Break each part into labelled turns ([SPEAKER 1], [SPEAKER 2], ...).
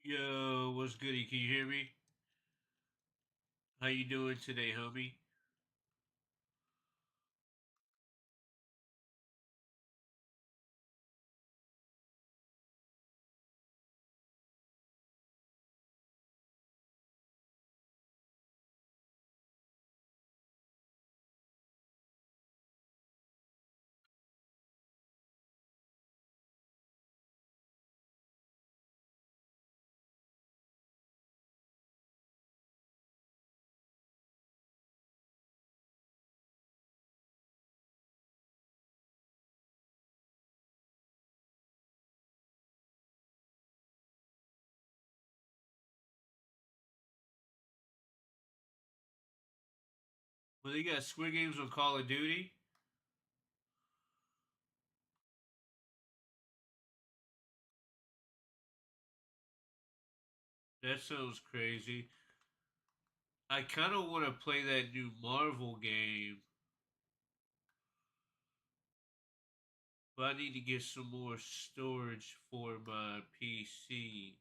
[SPEAKER 1] Yo, what's goody? Can you hear me? How you doing today, homie? Well, they got Squid Games on Call of Duty. That sounds crazy. I kind of want to play that new Marvel game, but I need to get some more storage for my PC.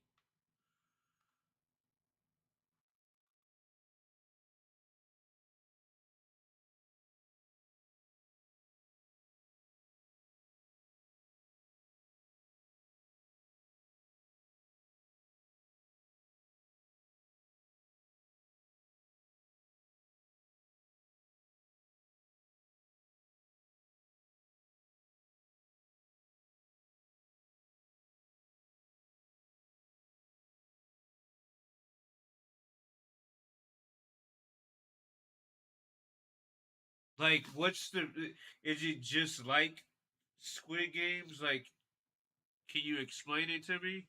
[SPEAKER 1] Like, what's the? Is it just like Squid Games? Like, can you explain it to me?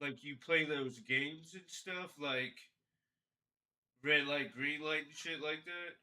[SPEAKER 1] Like, you play those games and stuff, like red light, green light, and shit like that.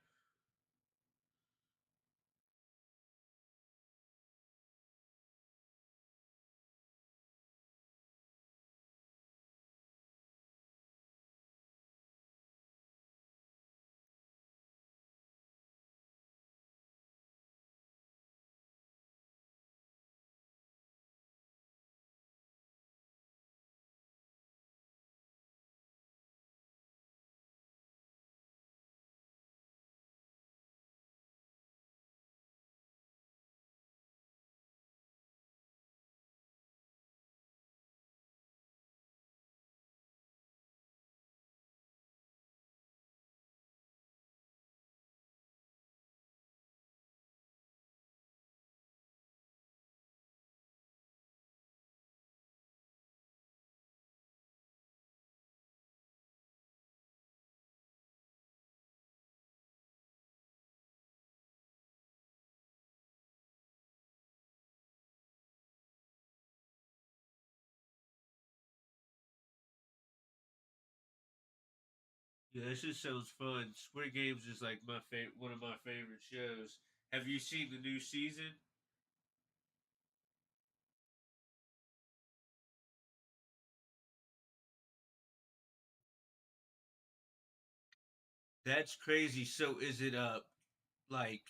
[SPEAKER 1] Yeah, this just sounds fun. Squid Games is like my favorite, one of my favorite shows. Have you seen the new season? That's crazy. So is it like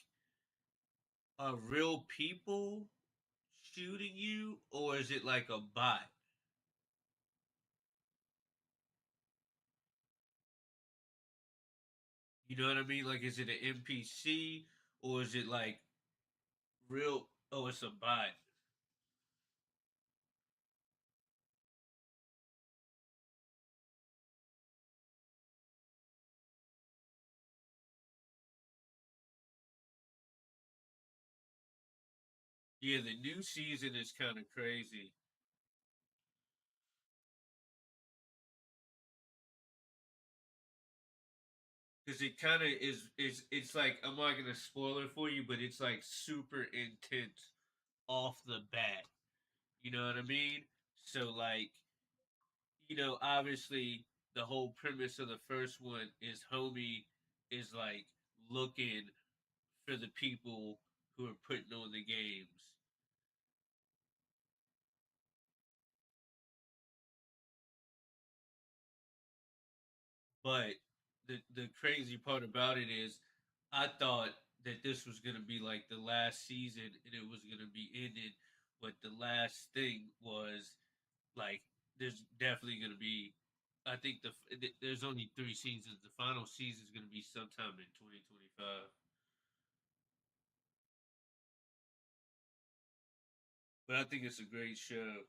[SPEAKER 1] real people shooting you, or is it like a bot? You know what I mean? Like, is it an NPC or is it like real? Oh, it's a bot. Yeah, the new season is kind of crazy because it kind of is. It's like I'm not gonna spoil it for you, but it's like super intense off the bat. You know what I mean? So like, obviously the whole premise of the first one is homie is like looking for the people who are putting on the games. But the crazy part about it is, I thought that this was gonna be like the last season and it was gonna be ended, but the last thing was like there's definitely gonna be. I think there's only 3 seasons. The final season is gonna be sometime in 2025. But I think it's a great show.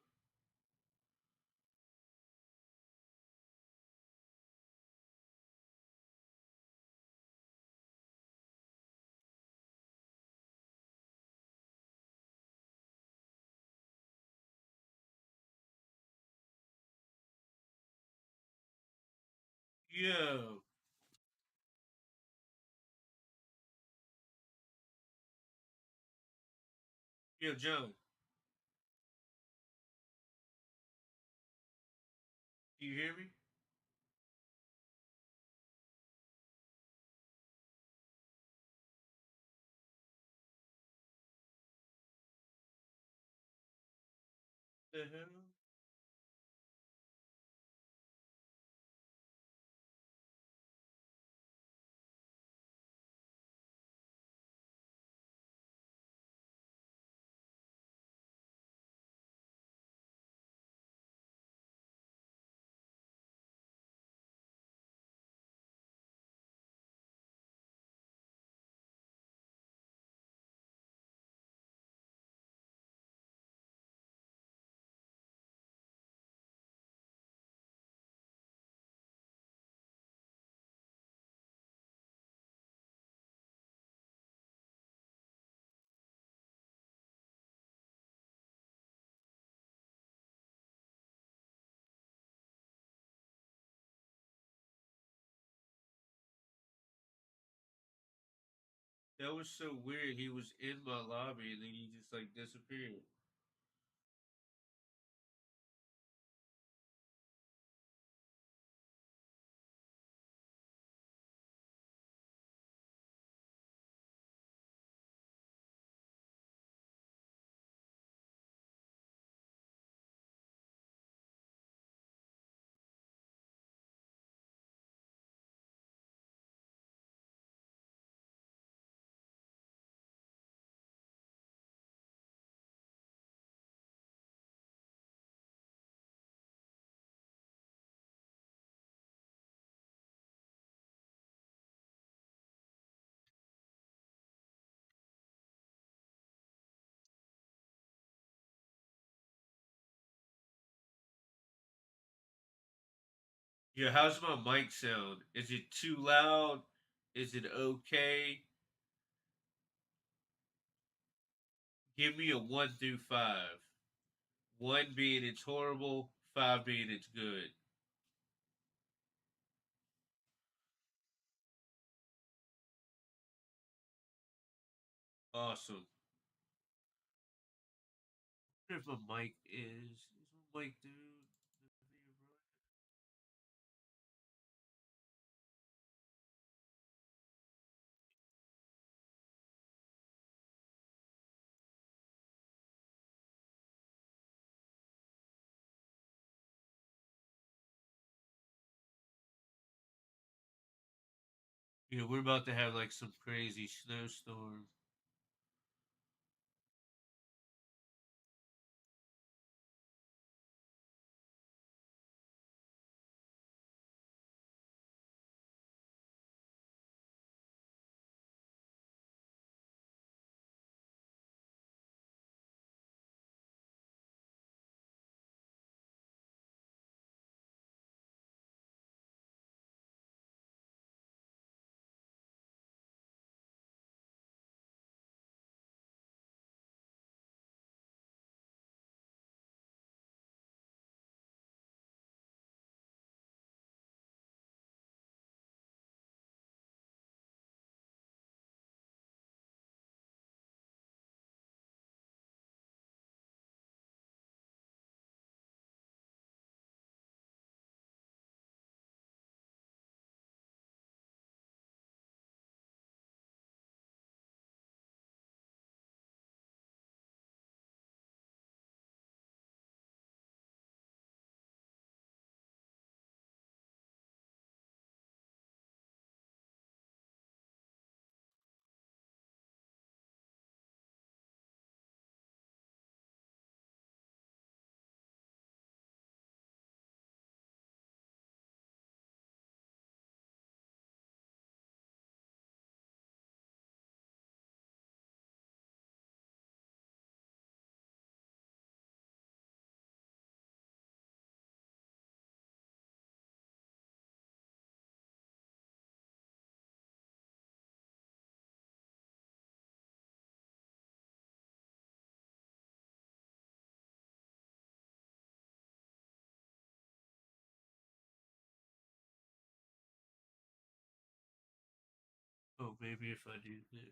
[SPEAKER 1] Yo, yo, John, do you hear me? The hell? That was so weird. He was in my lobby and then he just like disappeared. Yeah, how's my mic sound? Is it too loud? Is it okay? Give me a 1 through 5. One being it's horrible, 5 being it's good. Awesome. I wonder if my mic is my mic dude? Yeah, we're about to have like some crazy snowstorm. Oh, maybe if I do this.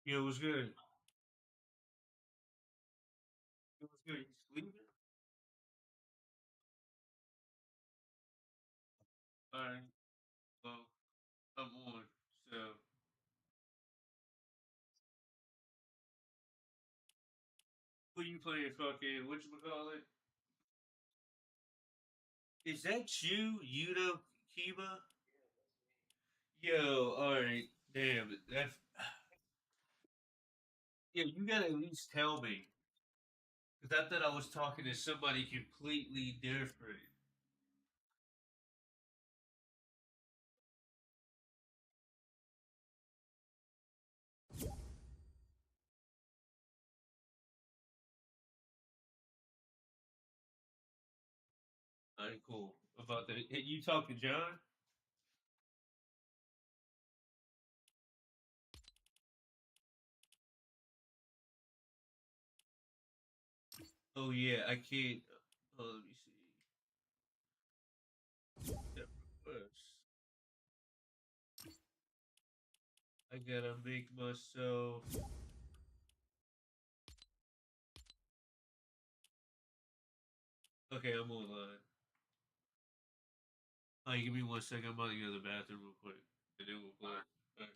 [SPEAKER 1] Yeah, it was good. It was good. You sleeping? All right. Well, I'm on. So, who you playing? Fucking what you call it? Is that you, Yuta Kiba? Yo, all right. Damn, that's yeah. You gotta at least tell me because I thought I was talking to somebody completely different. All right, cool. About that, hey, you talk to John? Oh yeah, I can't. Let me see. That request. I gotta make myself. Okay, I'm online. All right, give me 1 second. I'm about to go to the bathroom real quick. And then we'll play. All right.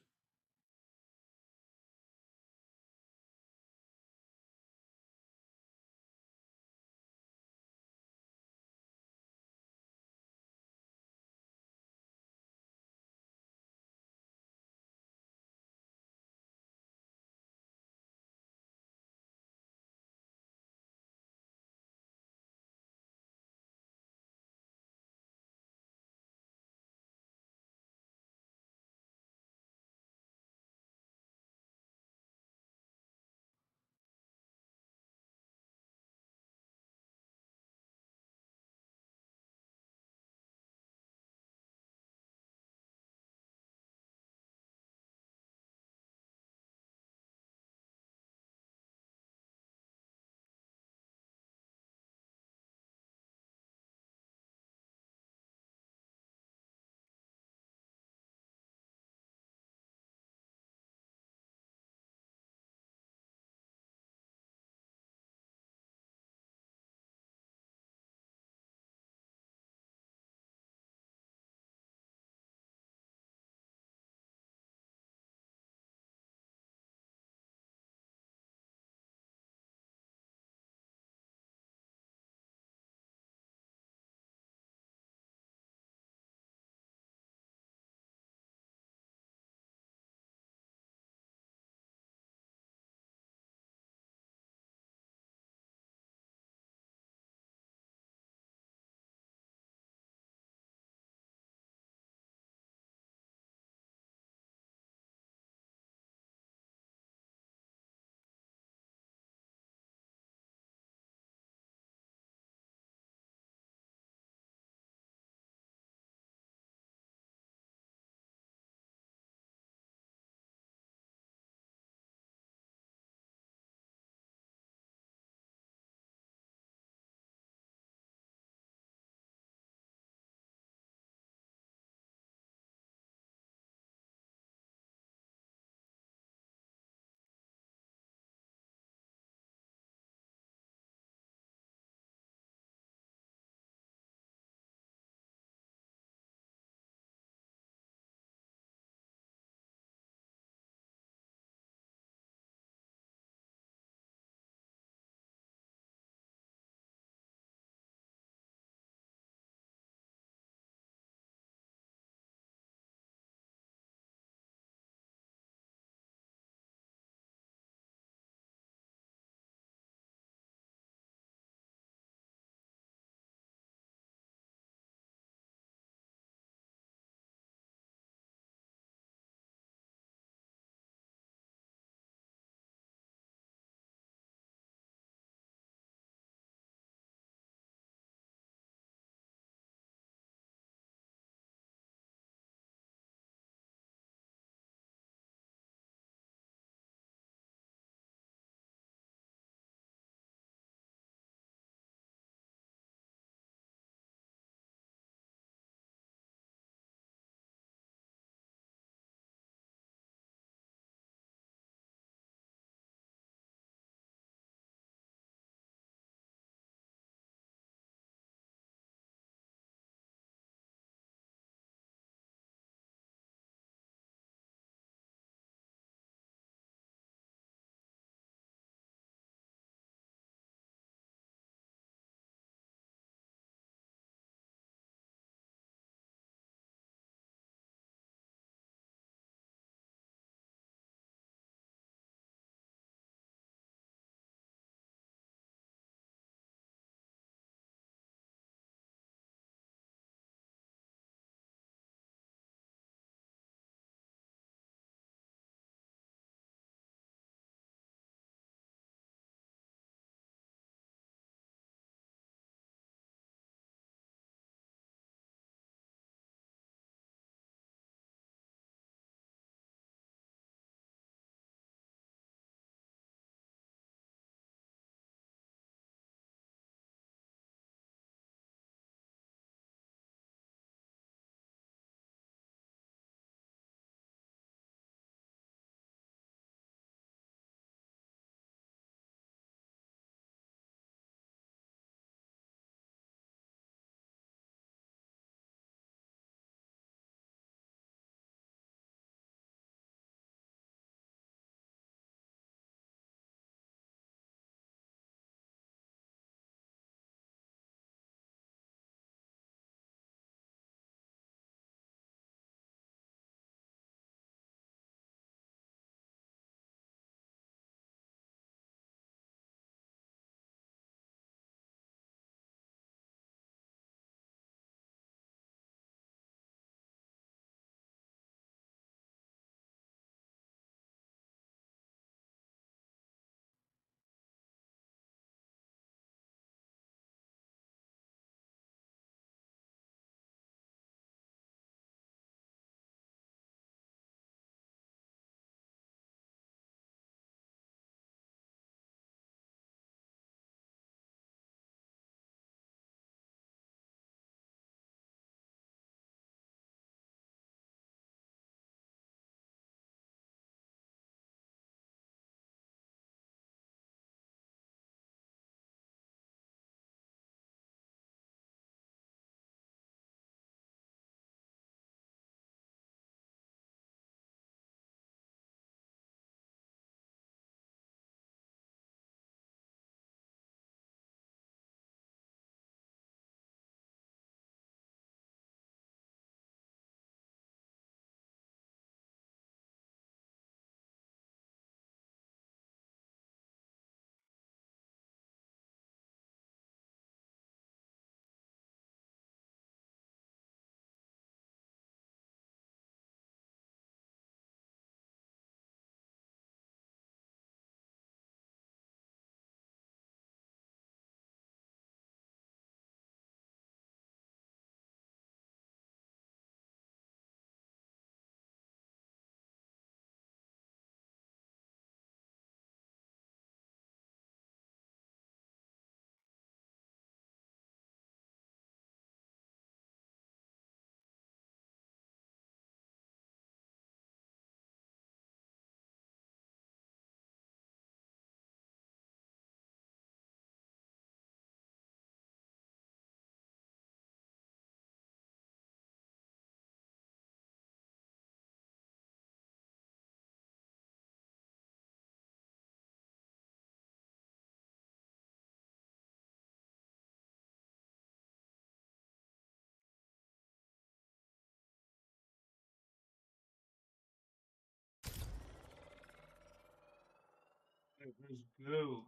[SPEAKER 1] Let's go.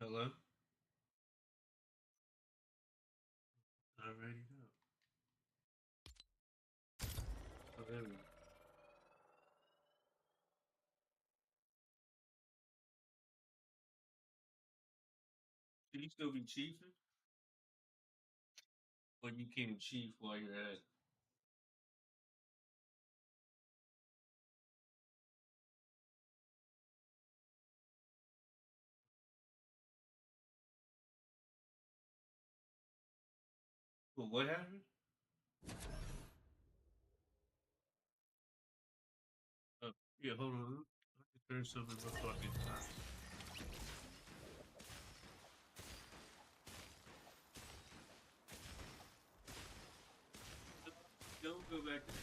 [SPEAKER 1] Hello? I already know. Oh, there we go. Can you still be chiefing? Or you can't chief while you're at it? Well, what happened? Oh, yeah, hold on. Let me turn something in my fucking time. Don't go back there.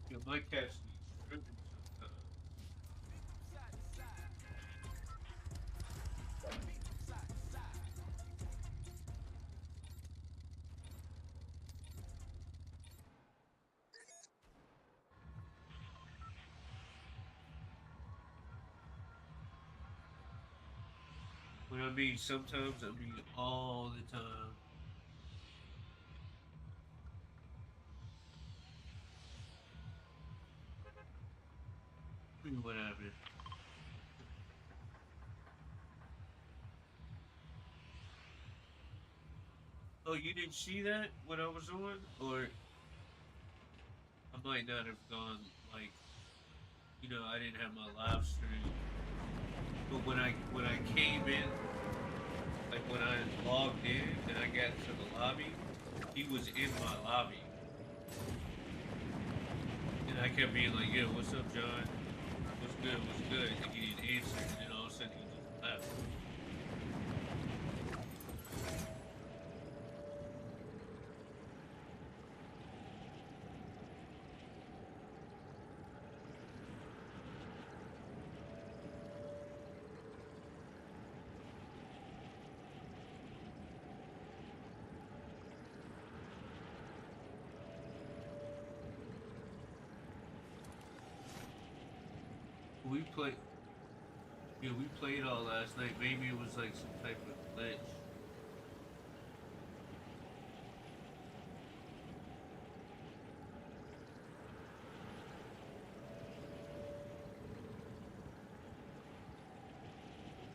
[SPEAKER 1] Yeah, my cats need stripping sometimes. When I mean sometimes, I mean all the time. What happened? Oh, you didn't see that when I was on? Or I might not have gone, like, I didn't have my live stream. But when I came in, like when I logged in and I got to the lobby, he was in my lobby. And I kept being like, "Yo, what's up, John? What's good? What's good?" And he didn't answer. And then all of a sudden he just left. We played. Yeah, we played all last night. Maybe it was like some type of glitch.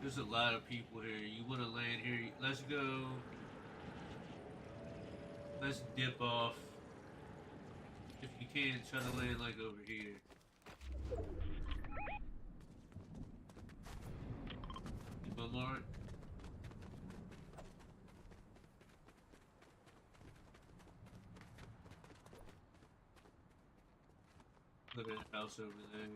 [SPEAKER 1] There's a lot of people here. You want to land here? Let's go. Let's dip off. If you can, try to land like over here. In my mark. Look at that house over there.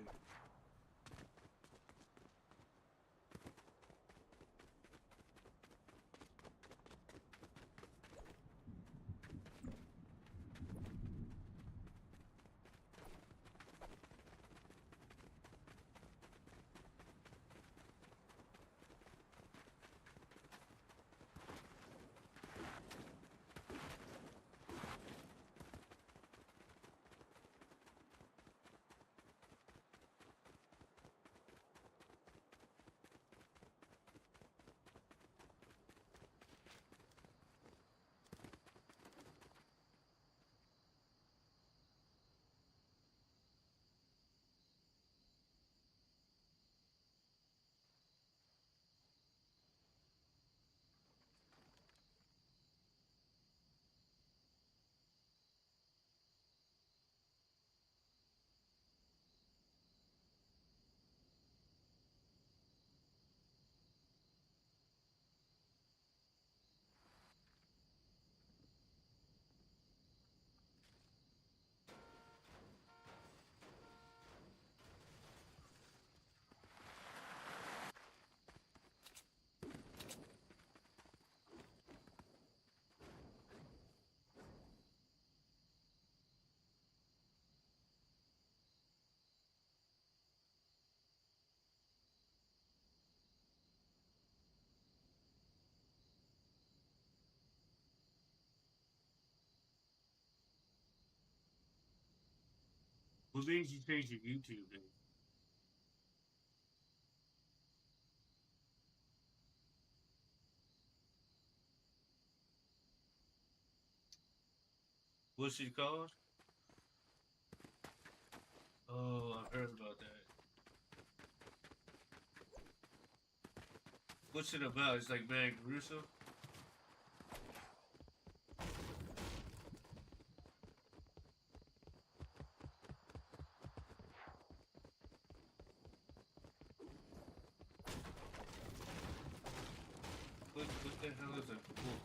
[SPEAKER 1] What made you change your YouTube name? What's it called? Oh, I've heard about that. What's it about? It's like Mad Gruesome. What the hell is a wolf?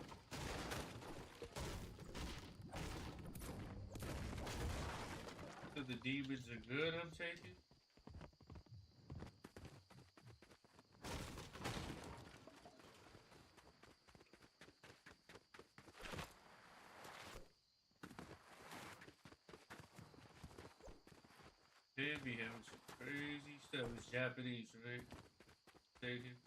[SPEAKER 1] So the demons are good, I'm taking? They be having some crazy stuff. It's Japanese, right? Taking.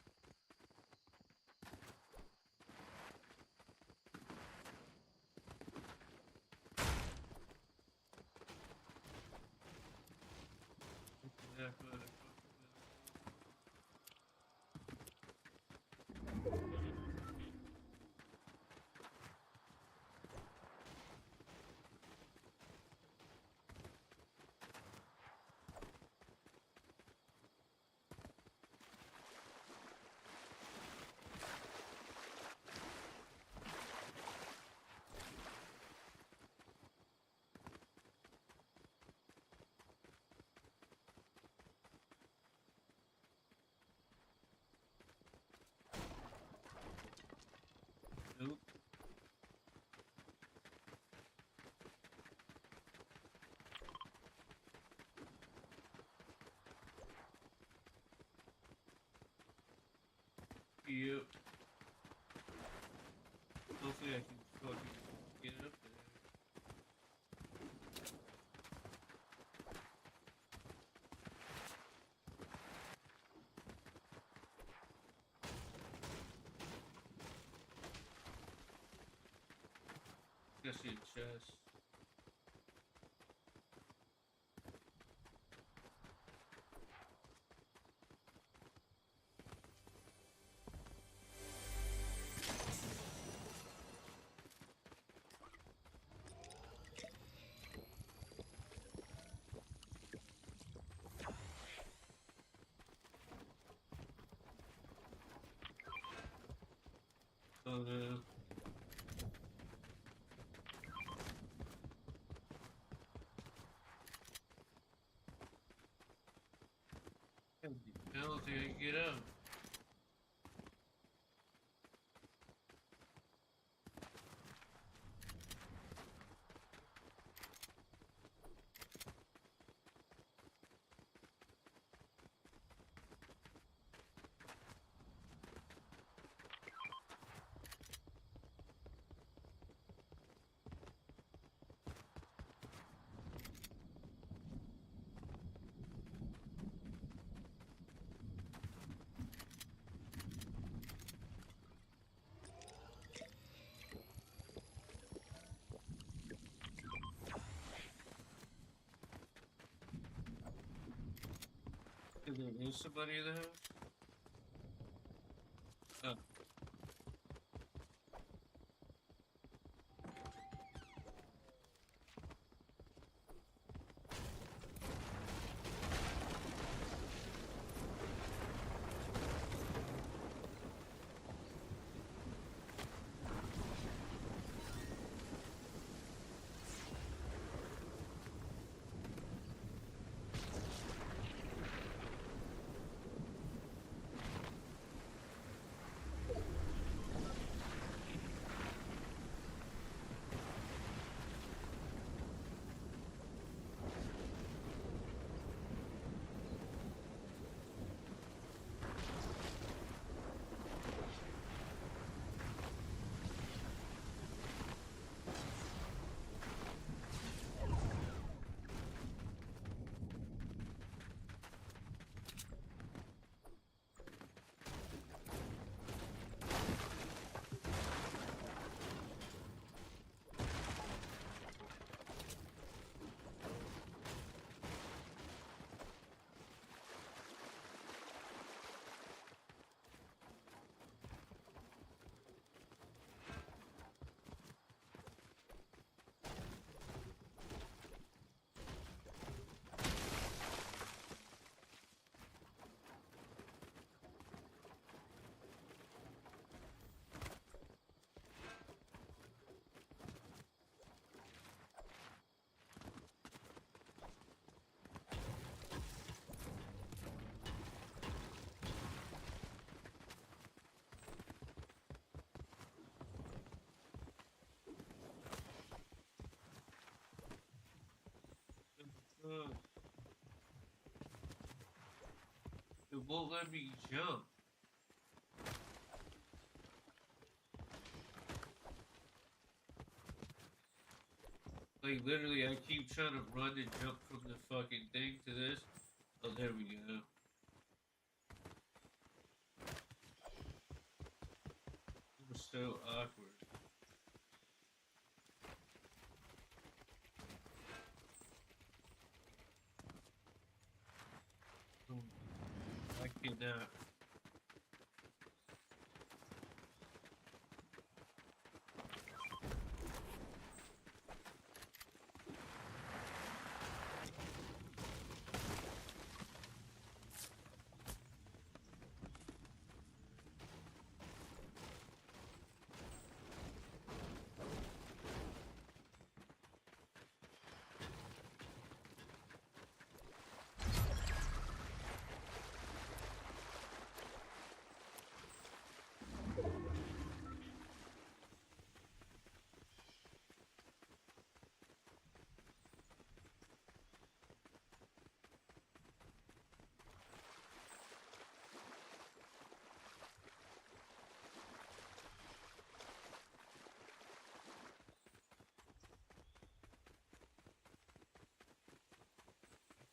[SPEAKER 1] Nope. Yep. Hopefully I can fucking get up there. I see a chest. Oh no. How the hell did I get out? Is there somebody in the house? Oh. won't let me jump. Like, literally, I keep trying to run and jump from the fucking thing to this. Oh, there we go. It was so awkward. I cannot.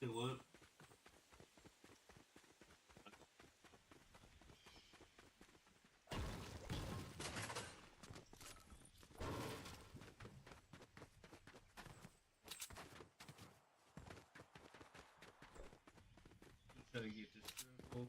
[SPEAKER 1] Say what? I'm trying to get this circle.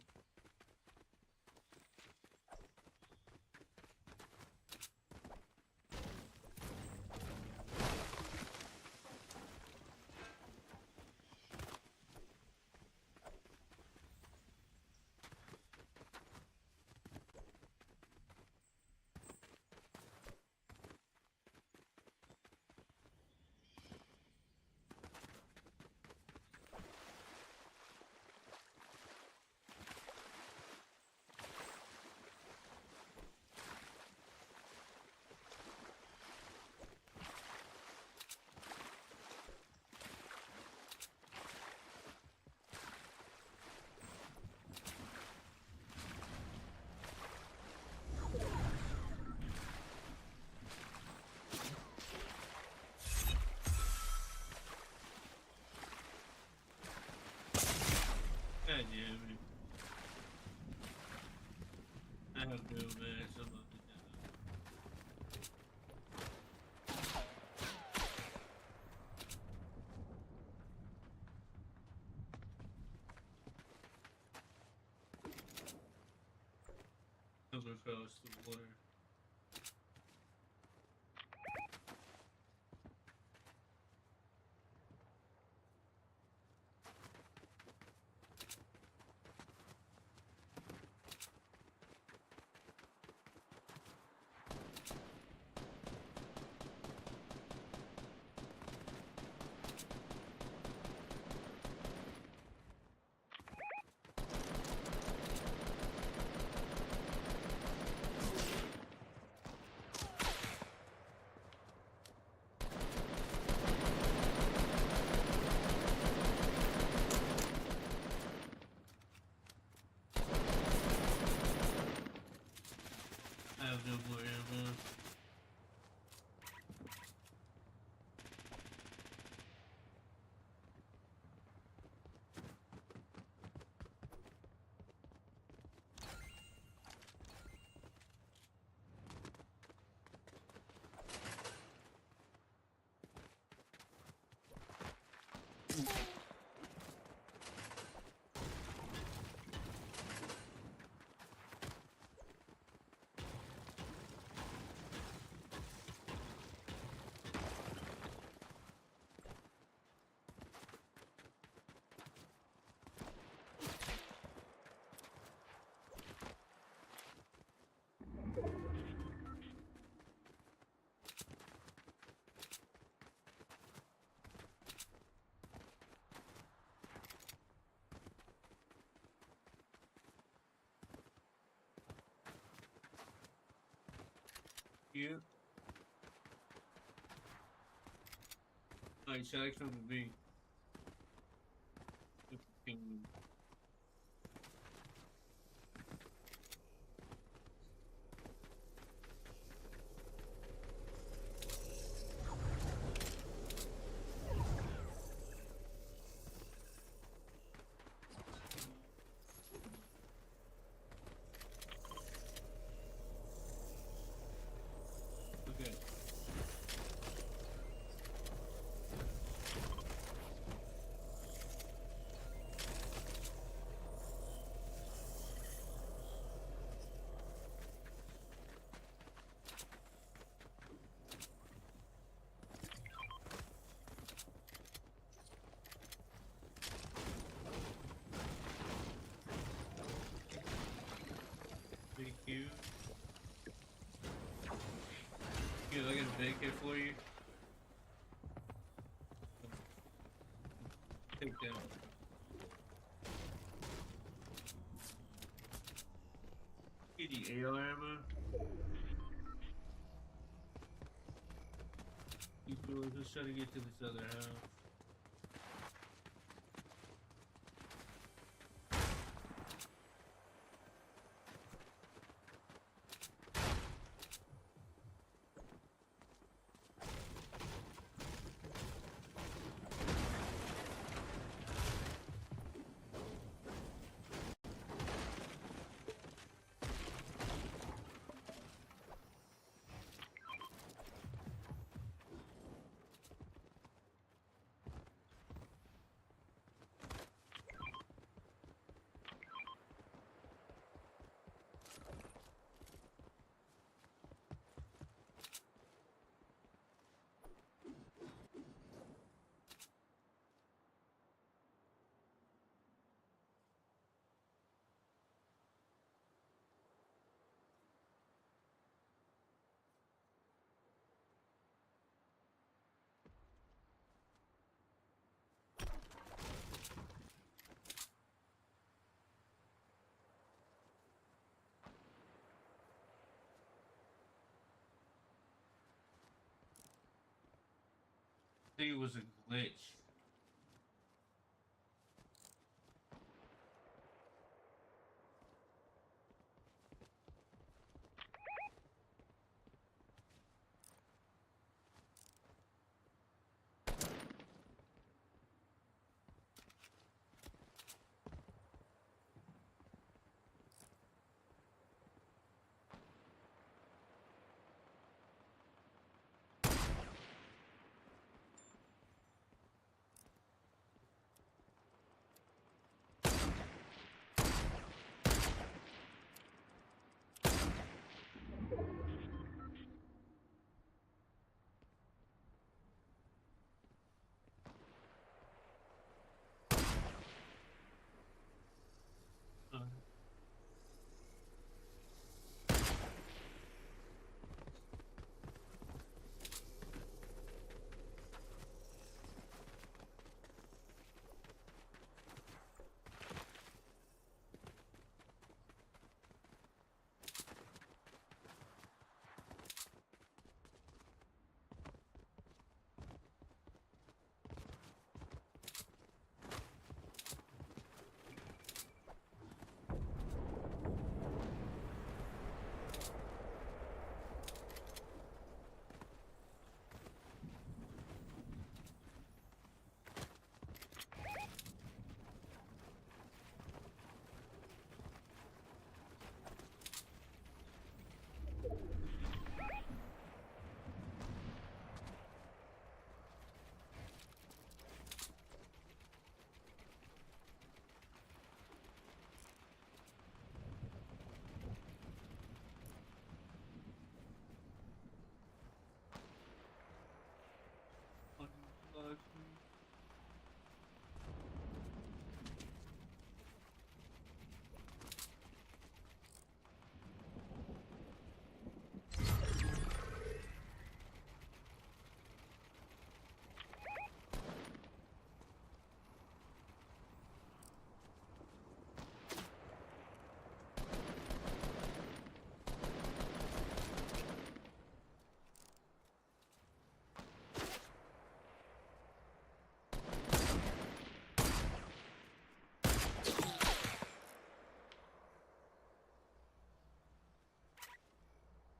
[SPEAKER 1] God damn it. I have no man. Some of the come across the water. I have no more ammo. You? Alright, select from the B. Thank you. Here, I got a blanket for you. Take that. Get the AR ammo. Keep doing. Just trying to get to this other house. I think it was a glitch. Uh,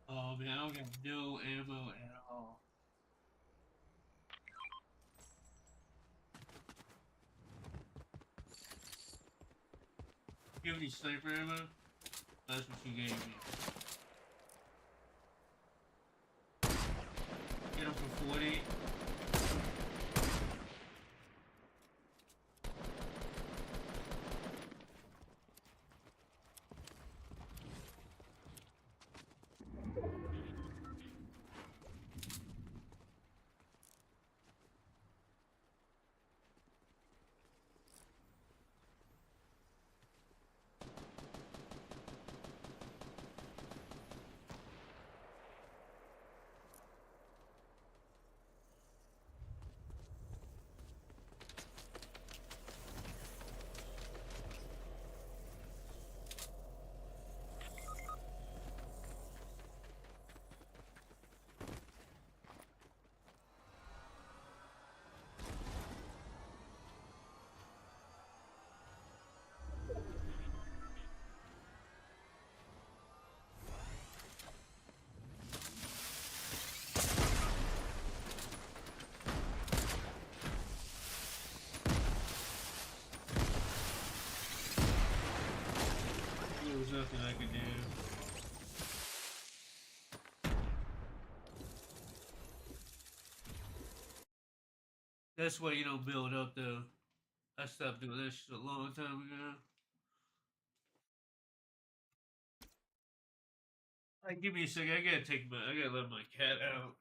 [SPEAKER 1] Oh man, I don't got no ammo at all. You have any sniper ammo? That's what you gave me. Get them for 40. dude. That's why you don't build up though. I stopped doing that shit a long time ago. Like, give me a second. I gotta let my cat out.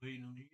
[SPEAKER 1] Waiting on you.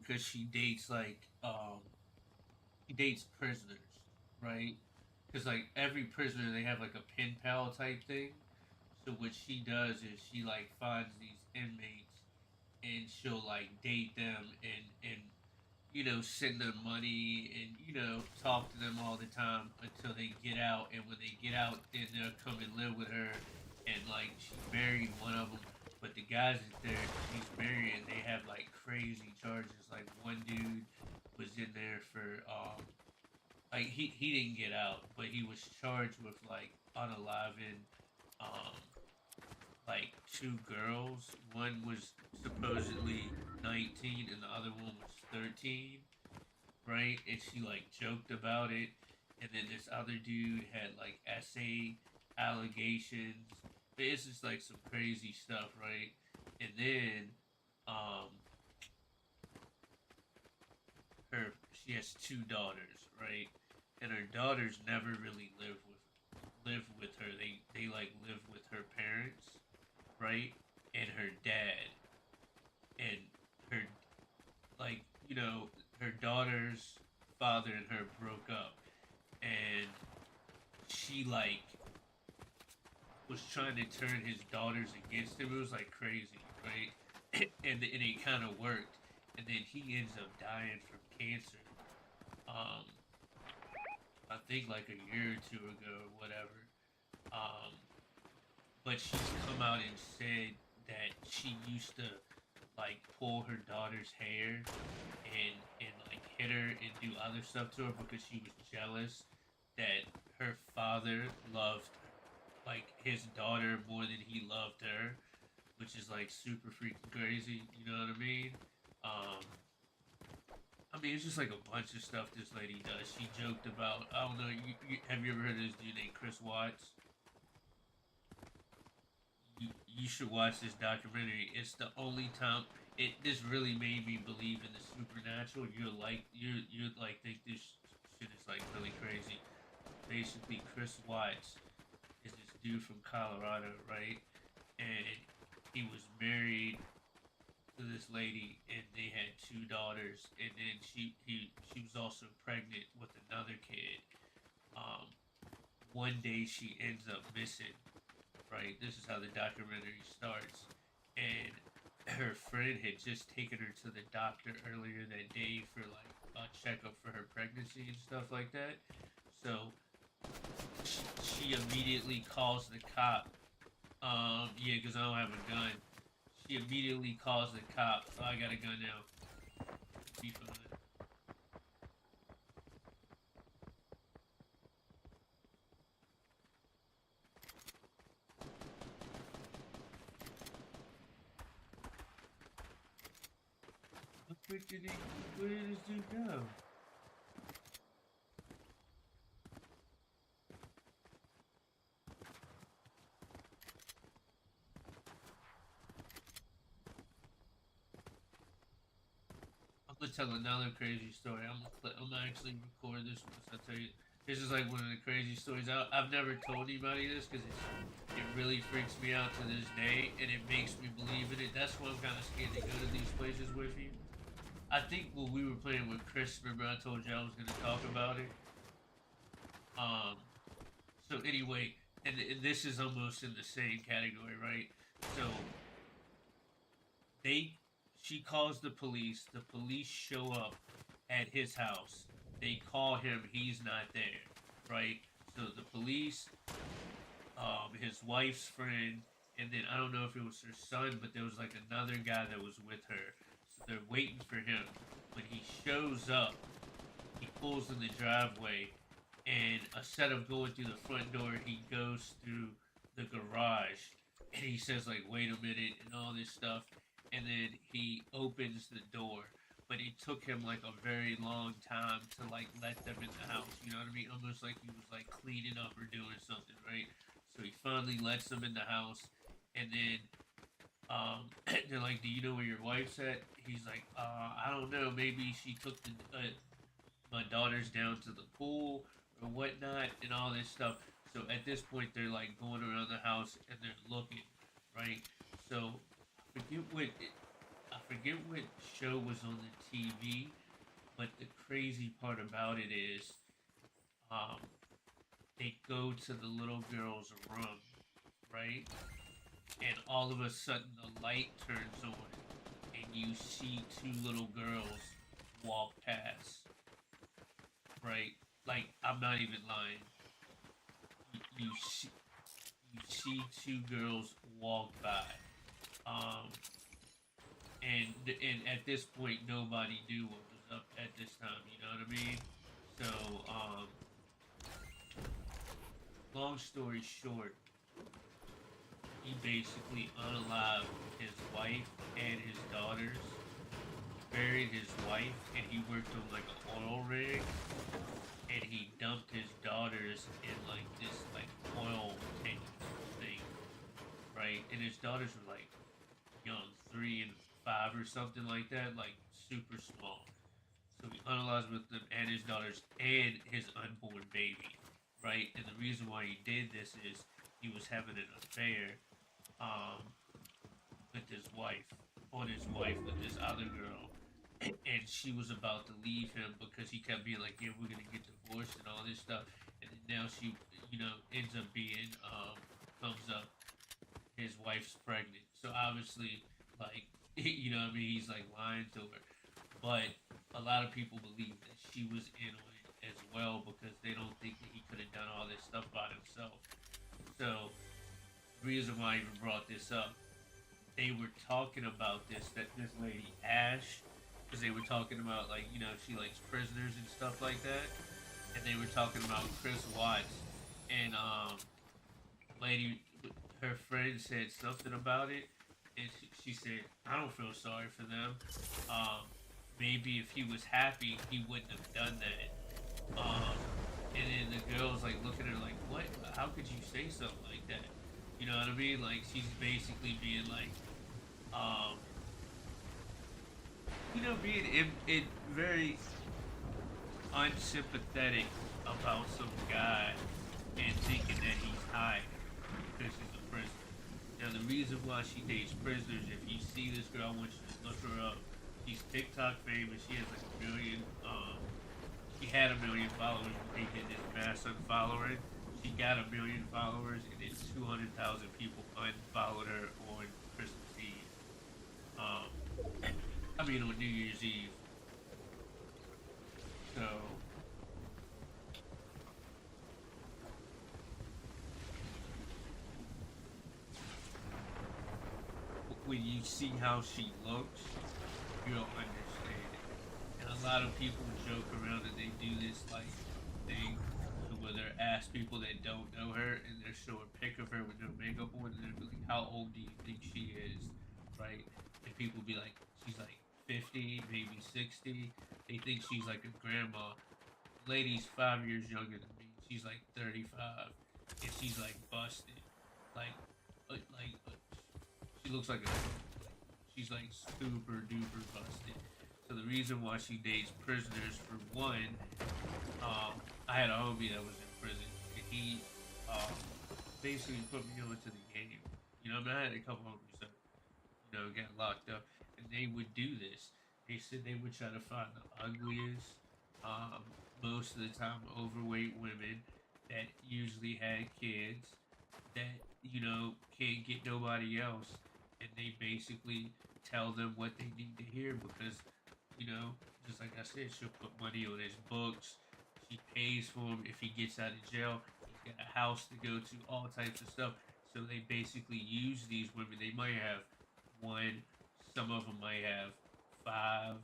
[SPEAKER 1] because she dates prisoners, right? Because like every prisoner, they have like a pen pal type thing. So what she does is she like finds these inmates and she'll like date them and send them money and talk to them all the time until they get out. And when they get out, then they'll come and live with her. And like she married one of them, but the guys that she's marrying, they have like crazy charges. Like one dude was in there for like he didn't get out, but he was charged with like unaliving um like two girls. One was supposedly 19 and the other one was 13, right? And she like joked about it. And then this other dude had like essay allegations. It's just like some crazy stuff, right? And then um her she has two daughters, right? And her daughters never really live with her. They like live with her parents, right? And her dad. And her like, her daughter's father and her broke up, and she like was trying to turn his daughters against him. It was like crazy, right? And it kind of worked. And then he ends up dying from cancer. Um, I think like a year or two ago or whatever. Um, but she's come out and said that she used to like pull her daughter's hair and like hit her and do other stuff to her because she was jealous that her father loved like his daughter more than he loved her, which is like super freaking crazy. You know what I mean? Um, I mean, it's just like a bunch of stuff this lady does. She joked about, I don't know, have you ever heard of this dude named Chris Watts? You should watch this documentary. It's the only time this really made me believe in the supernatural. You're like think this shit is like really crazy. Basically, Chris Watts is this dude from Colorado, right? And he was married to this lady, and they had two daughters. And then she was also pregnant with another kid. Um, One day she ends up missing, right? This is how the documentary starts. And her friend had just taken her to the doctor earlier that day for like a checkup for her pregnancy and stuff like that. So she immediately calls the cop. Yeah, because I don't have a gun. She immediately calls the cop. Oh, I got a gun now. Be fine. How quick did he? Where did this dude go? I'm gonna tell another crazy story. I'm gonna actually record this once I tell you. This is like one of the crazy stories. I've never told anybody this because it really freaks me out to this day, and it makes me believe in it. That's why I'm kind of scared to go to these places with you. I think when we were playing with Chris, remember I told you I was gonna talk about it. Um. So anyway, and this is almost in the same category, right? So they she calls the police. The police show up at his house. They call him. He's not there, right? So the police, his wife's friend, and then I don't know if it was her son, but there was like another guy that was with her. So they're waiting for him. When he shows up, he pulls in the driveway, and instead of going through the front door, he goes through the garage, and he says like, "Wait a minute," and all this stuff, and then he opens the door. But it took him like a very long time to like let them in the house. You know what I mean? Almost like he was like cleaning up or doing something, right? So he finally lets them in the house, and then they're like, "Do you know where your wife's at?" He's like, "I don't know. Maybe she took my daughters down to the pool or whatnot and all this stuff." So at this point, they're like going around the house and they're looking, right? So I forget what forget what show was on the TV, but the crazy part about it is, um, they go to the little girl's room, right? And all of a sudden the light turns on, and you see two little girls walk past, right? Like I'm not even lying. You see two girls walk by, um, and at this point nobody knew what was up at this time. You know what I mean? So, long story short, he basically unalived his wife and his daughters, buried his wife, and he worked on like an oil rig, and he dumped his daughters in like this like oil tank thing, right? And his daughters were like young, 3 and 5 or something like that, like super small. So he unalived with them and his daughters and his unborn baby, right? And the reason why he did this is he was having an affair, um, with his wife, on his wife with this other girl, and she was about to leave him because he kept being like, "Yeah, we're gonna get divorced and all this stuff," and then now she, ends up being, comes up, his wife's pregnant. So obviously, like, what I mean, he's like lying to her, but a lot of people believe that she was in on it as well because they don't think that he could have done all this stuff by himself. So the reason why I even brought this up, they were talking about this lady Ash, because they were talking about like she likes prisoners and stuff like that, and they were talking about Chris Watts, and lady, her friend said something about it, and she said I don't feel sorry for them. Um, Maybe if he was happy, he wouldn't have done that. And then the girl's like looking at her like, what? How could you say something like that? You know what I mean? Like she's basically being like, um, being very unsympathetic about some guy and thinking that he's hiding because she's a prisoner. Now the reason why she dates prisoners, if you see this girl, I want you to look her up. She's TikTok famous. She has like a million. She had a million followers when they did this mass unfollowing. She got a million followers, and then 200,000 people unfollowed her on Christmas Eve. Um, I mean on New Year's Eve. So when you see how she looks, you'll understand it. And a lot of people joke around that they do this like thing to where they ask people that don't know her and they show a pic of her with no makeup on and they'll be like, "How old do you think she is?" Right? And people be like, "She's like 50, maybe 60." They think she's like a grandma. Lady's 5 years younger than me. She's like 35, and she's like busted. Like, she looks like a. She's like super duper busted. So the reason why she dates prisoners, for one, I had a homie that was in prison, and he basically put me onto the game. I mean, I had a couple homies that got locked up, and they would do this. They said they would try to find the ugliest, um, most of the time overweight women that usually had kids that can't get nobody else, and they basically tell them what they need to hear because you know just like I said, she'll put money on his books. She pays for him if he gets out of jail. He's got a house to go to, all types of stuff. So they basically use these women. They might have one. Some of them might have five.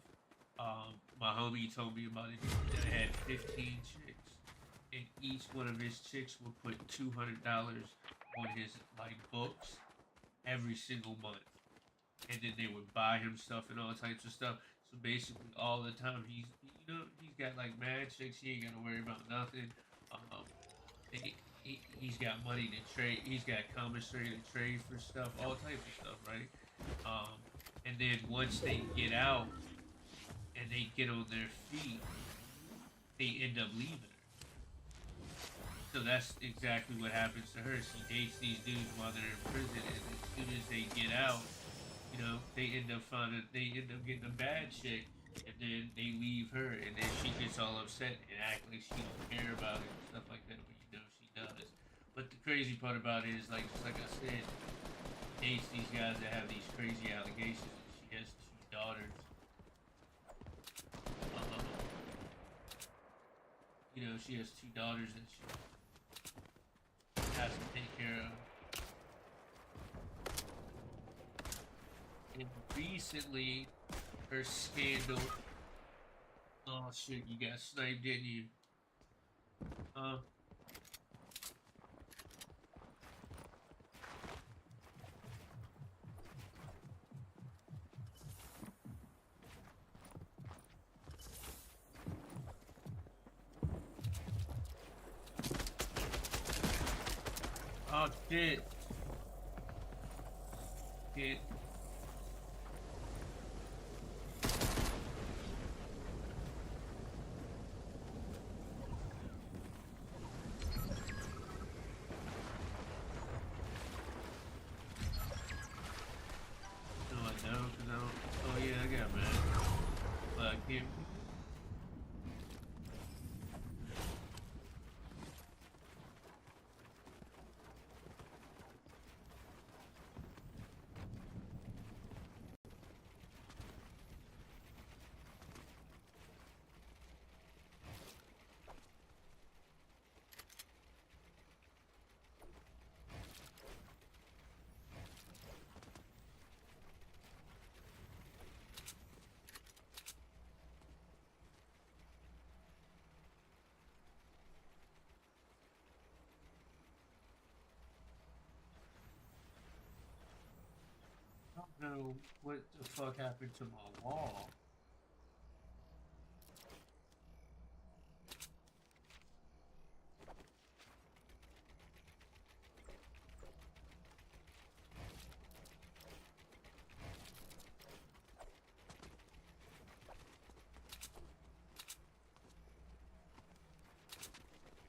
[SPEAKER 1] My homie told me about it. That had 15 chicks, and each one of his chicks would put $200 on his like books every single month, and then they would buy him stuff and all types of stuff. So basically, all the time he's got like mad chicks. He ain't got to worry about nothing. Um, he's got money to trade. He's got commissary to trade for stuff, all types of stuff, right? Um, and then once they get out and they get on their feet, they end up leaving her. So that's exactly what happens to her. She dates these dudes while they're in prison, and as soon as they get out, They end up getting a bad chick, and then they leave her, and then she gets all upset and act like she don't care about it and stuff like that. But she does. But the crazy part about it is just like I said, she dates these guys that have these crazy allegations, and she has two daughters. Um, she has two daughters that she has to take care of. And recently, her scandal. Oh shit! You got sniped, didn't you? Uh, oh shit! Shit! No, I don't, cause I don't. Oh yeah, I got mad, but I can't. I don't know what the fuck happened to my wall.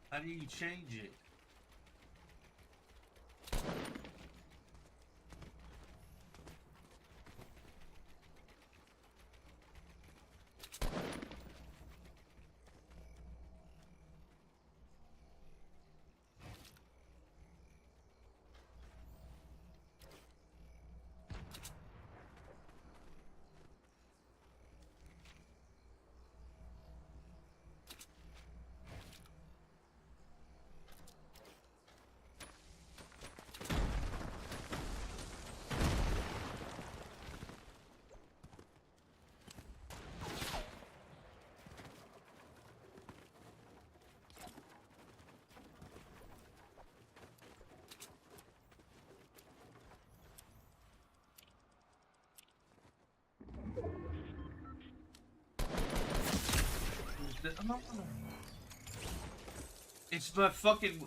[SPEAKER 1] How do you change it? It's my fucking.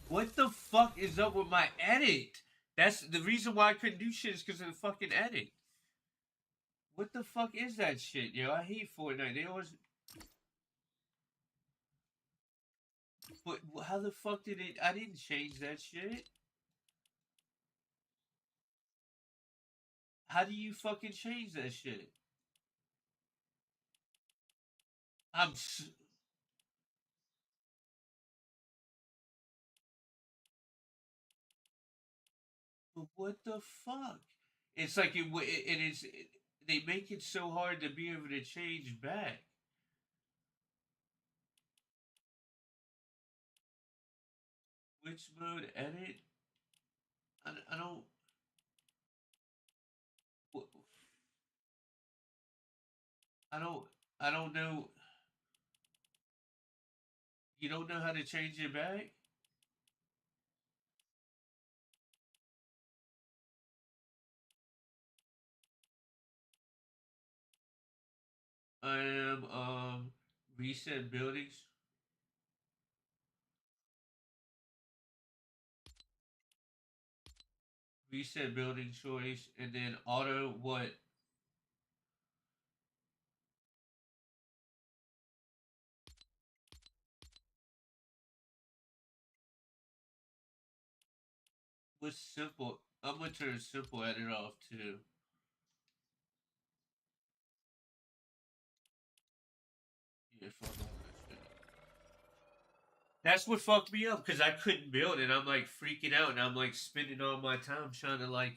[SPEAKER 1] What the fuck is up with my edit? That's the reason why I couldn't do shit is because of the fucking edit. What the fuck is that shit, yo? I hate Fortnite. They always. But how the fuck did it? I didn't change that shit. How do you fucking change that shit? I'm. But what the fuck? It's like it is. They make it so hard to be able to change back. Which mode edit? I don't. I don't. I don't know. You don't know how to change it back? I am reset buildings, reset building choice, and then auto what was simple. I'm gonna turn simple edit off too. Yeah, fuck all that shit. That's what fucked me up because I couldn't build it. I'm like freaking out and I'm like spending all my time trying to like,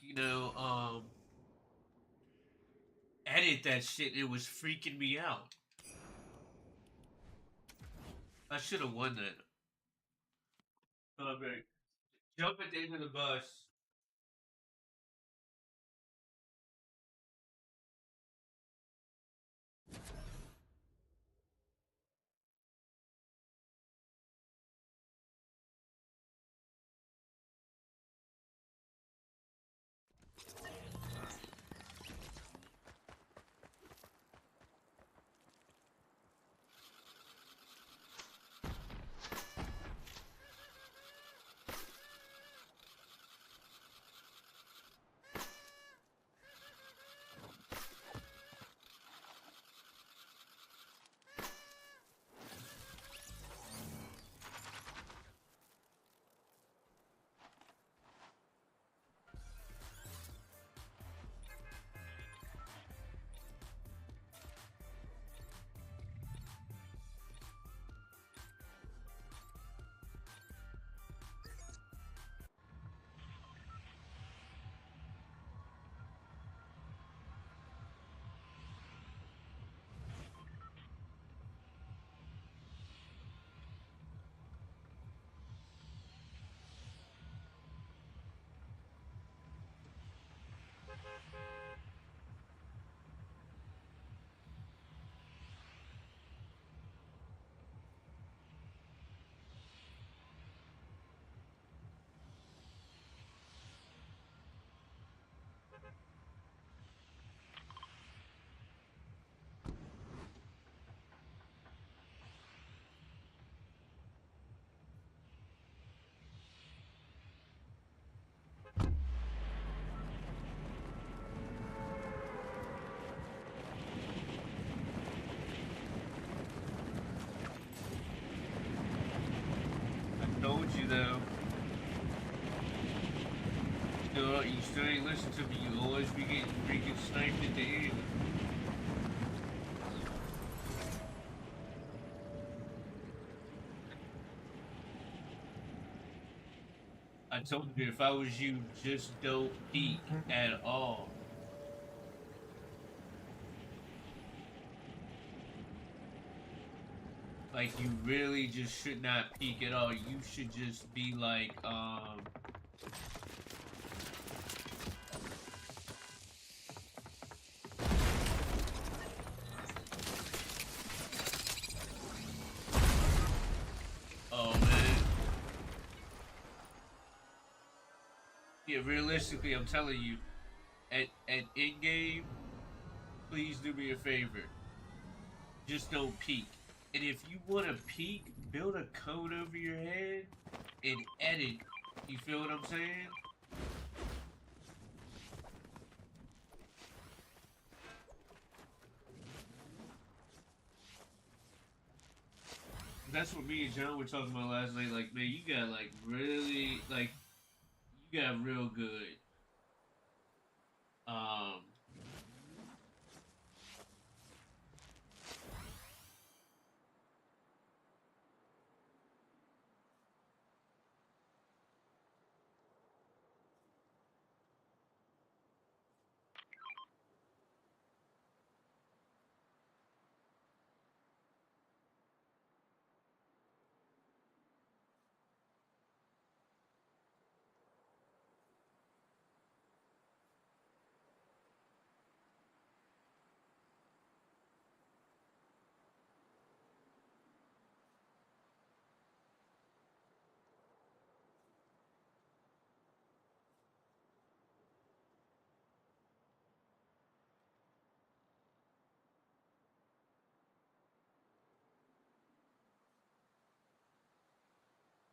[SPEAKER 1] edit that shit. It was freaking me out. I should have won that. Okay. Jump at the end of the bus. I told you though. You still ain't listen to me. You always be getting freaking sniped at the end. I told you if I was you, just don't peek at all. Like you really just should not peek at all. You should just be like, oh man. Yeah, realistically, I'm telling you, at in game, please do me a favor. Just don't peek. And if you want to peek, build a cone over your head and edit. You feel what I'm saying? That's what me and John were talking about last night. Like, man, you got like really like you got real good. Um,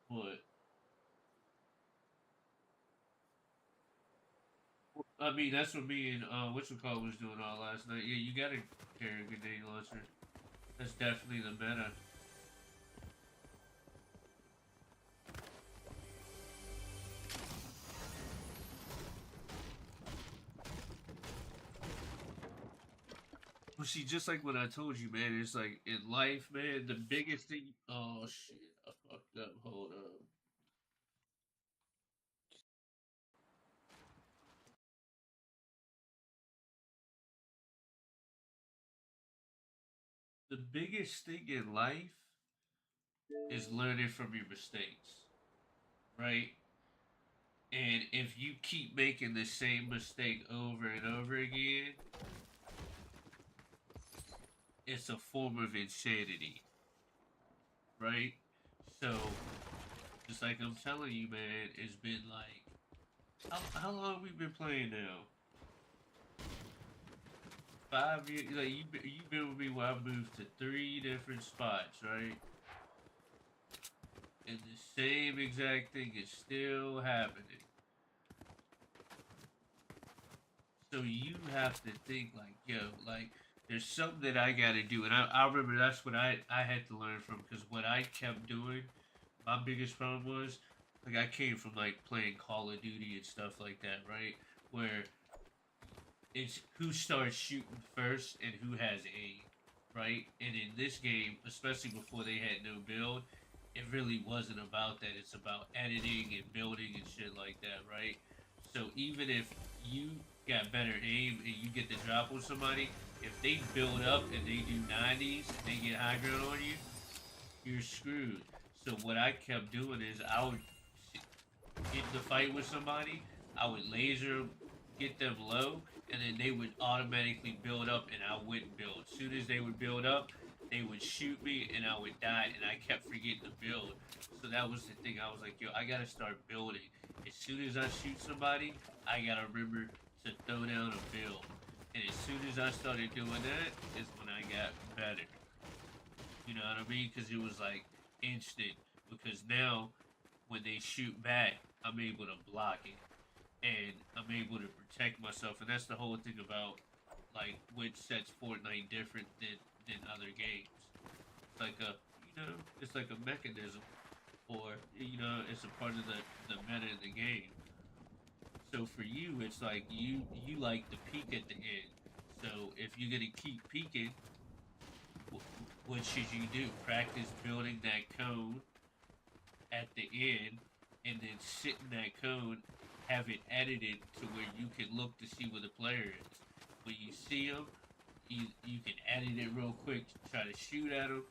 [SPEAKER 1] what? I mean, that's what me and whatchamacallit was doing all last night. Yeah, you gotta carry a grenade launcher. That's definitely the meta. Well, see, just like what I told you, man, it's like in life, man, the biggest thing. Oh shit, I fucked up. Hold up. The biggest thing in life is learning from your mistakes, right? And if you keep making the same mistake over and over again, it's a form of insanity, right? So, just like I'm telling you, man, it's been like how long we been playing now? 5 years. Like you've been with me where I moved to 3 different spots, right? And the same exact thing is still happening. So you have to think like, yo, like there's something that I got to do, and I remember that's what I had to learn from because what I kept doing, my biggest problem was like I came from like playing Call of Duty and stuff like that, right? Where it's who starts shooting first and who has aim, right? And in this game, especially before they had no build, it really wasn't about that. It's about editing and building and shit like that, right? So even if you got better aim and you get the drop on somebody, if they build up and they do 90s and they get high ground on you, you're screwed. So what I kept doing is I would get in the fight with somebody, I would laser get them low, and then they would automatically build up, and I wouldn't build. As soon as they would build up, they would shoot me, and I would die, and I kept forgetting to build. So that was the thing. I was like, yo, I gotta start building. As soon as I shoot somebody, I gotta remember to throw down a build. And as soon as I started doing that, is when I got better. You know what I mean? Because it was like instant. Because now, when they shoot back, I'm able to block it and I'm able to protect myself. And that's the whole thing about like what sets Fortnite different than other games. It's like a it's like a mechanism, or it's a part of the meta in the game. So for you, it's like you like to peek at the end. So if you're gonna keep peeking, what should you do? Practice building that cone at the end, and then sit in that cone, have it edited to where you can look to see where the player is. When you see them, you can edit it real quick, try to shoot at them.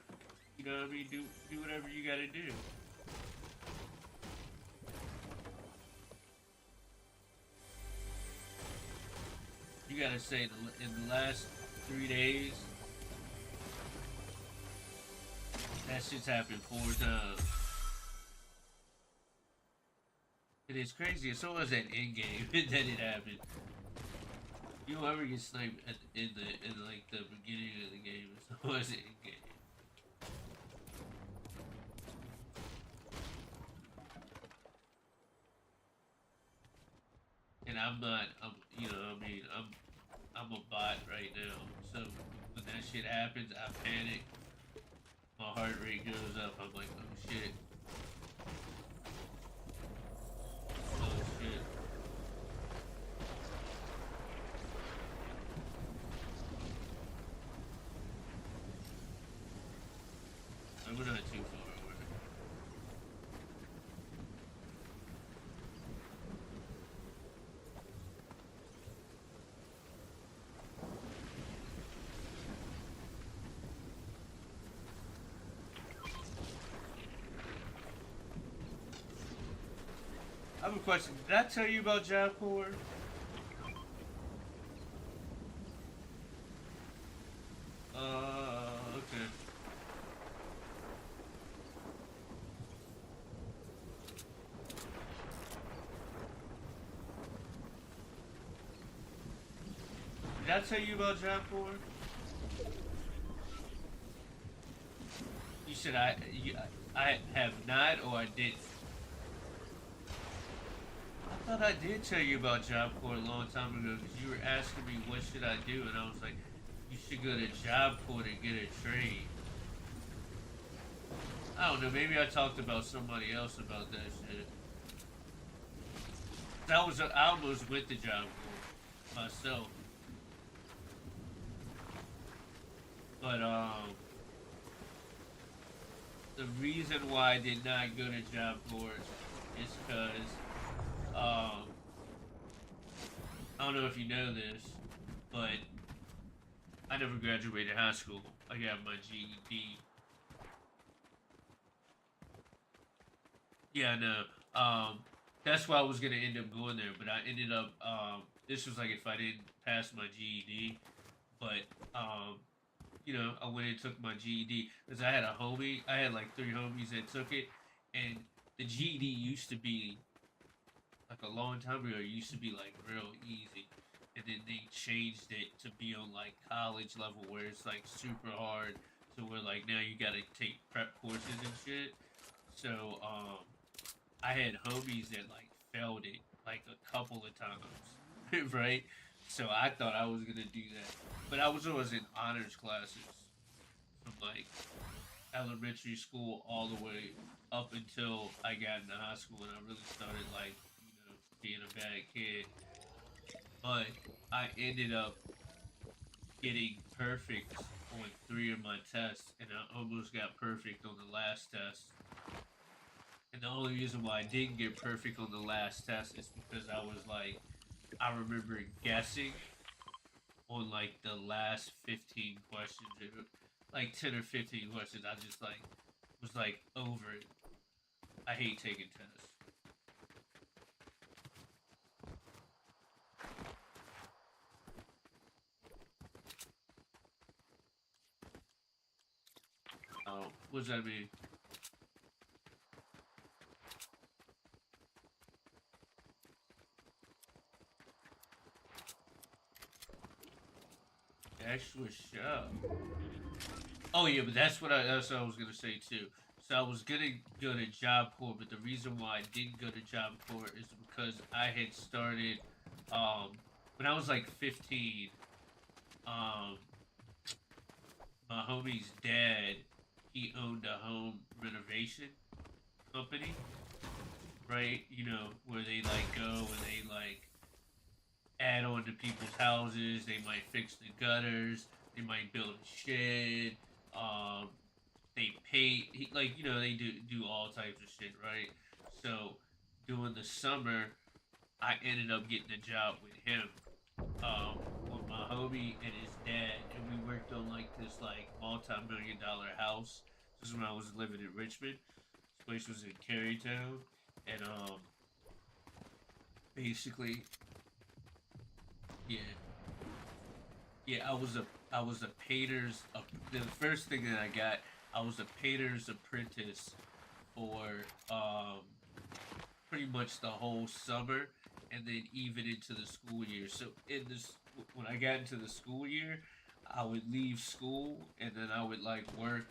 [SPEAKER 1] You know what I mean? Do whatever you gotta do. You gotta say in the last 3 days, that shit's happened 4 times. It is crazy. It's always that in game that it happened. You don't ever get sniped in like the beginning of the game. It's always in game. And I'm not. I mean, I'm a bot right now. So when that shit happens, I panic. My heart rate goes up. I'm like, oh shit. Oh shit. We're not too far away. I have a question. Did I tell you about Jaipur? Okay. Did I tell you about Jaipur? You said I have not, or I didn't. I thought I did tell you about Job Corps a long time ago because you were asking me what should I do, and I was like, you should go to Job Corps to get a trade. I don't know. Maybe I talked about somebody else about that shit. I almost went to Job Corps myself. But the reason why I did not go to Job Corps is because um, I don't know if you know this, but I never graduated high school. I got my GED. Yeah, no. That's why I was gonna end up going there, but I ended up. This was like if I didn't pass my GED, but I went and took my GED because I had a homie. I had like three homies that took it, and the GED used to be like a long time ago. It used to be like real easy, and then they changed it to be on like college level where it's like super hard. So we're like now you gotta take prep courses and shit. So I had homies that like failed it like a couple of times, right? So I thought I was gonna do that, but I was always in honors classes from like elementary school all the way up until I got into high school and I really started like being a bad kid. But I ended up getting perfect on three of my tests, and I almost got perfect on the last test. And the only reason why I didn't get perfect on the last test is because I was like, I remember guessing on like the last 15 questions, like 10 or 15 questions. I just like was like over it. I hate taking tests. What does that mean? Actual show. Oh yeah, but that's what I was gonna say too. So I was gonna go to Job Corps, but the reason why I didn't go to Job Corps is because I had started when I was like 15. Um, my homie's dad, he owned a home renovation company, right? Where they like go and they like add on to people's houses. They might fix the gutters. They might build a shed. Um, they pay like they do all types of shit, right? So during the summer, I ended up getting a job with him, with my homie and his dad, and we worked on like this like multi-million-dollar house. This is when I was living in Richmond. This place was in Carytown, and basically, yeah, yeah, I was a painter's. The first thing that I got, I was a painter's apprentice for pretty much the whole summer, and then even into the school year. So in this, when I got into the school year, I would leave school and then I would like work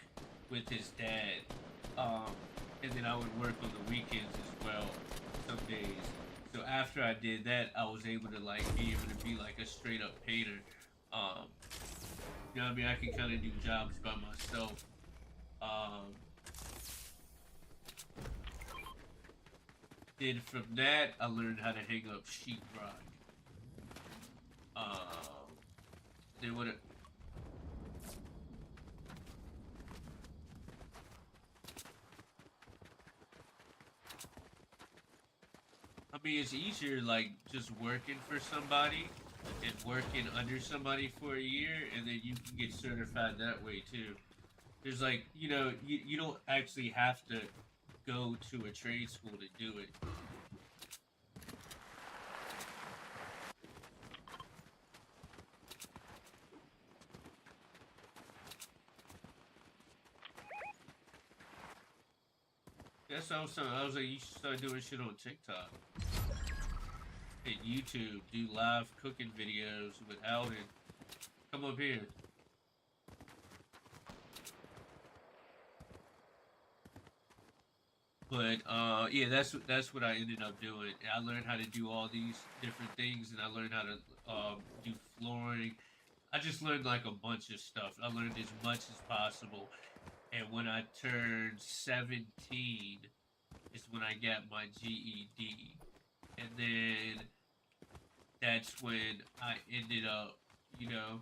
[SPEAKER 1] with his dad, um, and then I would work on the weekends as well, some days. So after I did that, I was able to like be able to be like a straight up painter. Um, you know what I mean? I can kind of do jobs by myself. Um, then from that, I learned how to hang up sheetrock. Um, then what? I mean, it's easier like just working for somebody and working under somebody for a year, and then you can get certified that way too. There's like you don't actually have to go to a trade school to do it. That's what I was saying. I was like, you should start doing shit on TikTok and YouTube. Do live cooking videos with Alvin. Come up here. But yeah, that's what I ended up doing. I learned how to do all these different things, and I learned how to do flooring. I just learned like a bunch of stuff. I learned as much as possible. And when I turned 17, is when I got my GED, and then that's when I ended up, you know,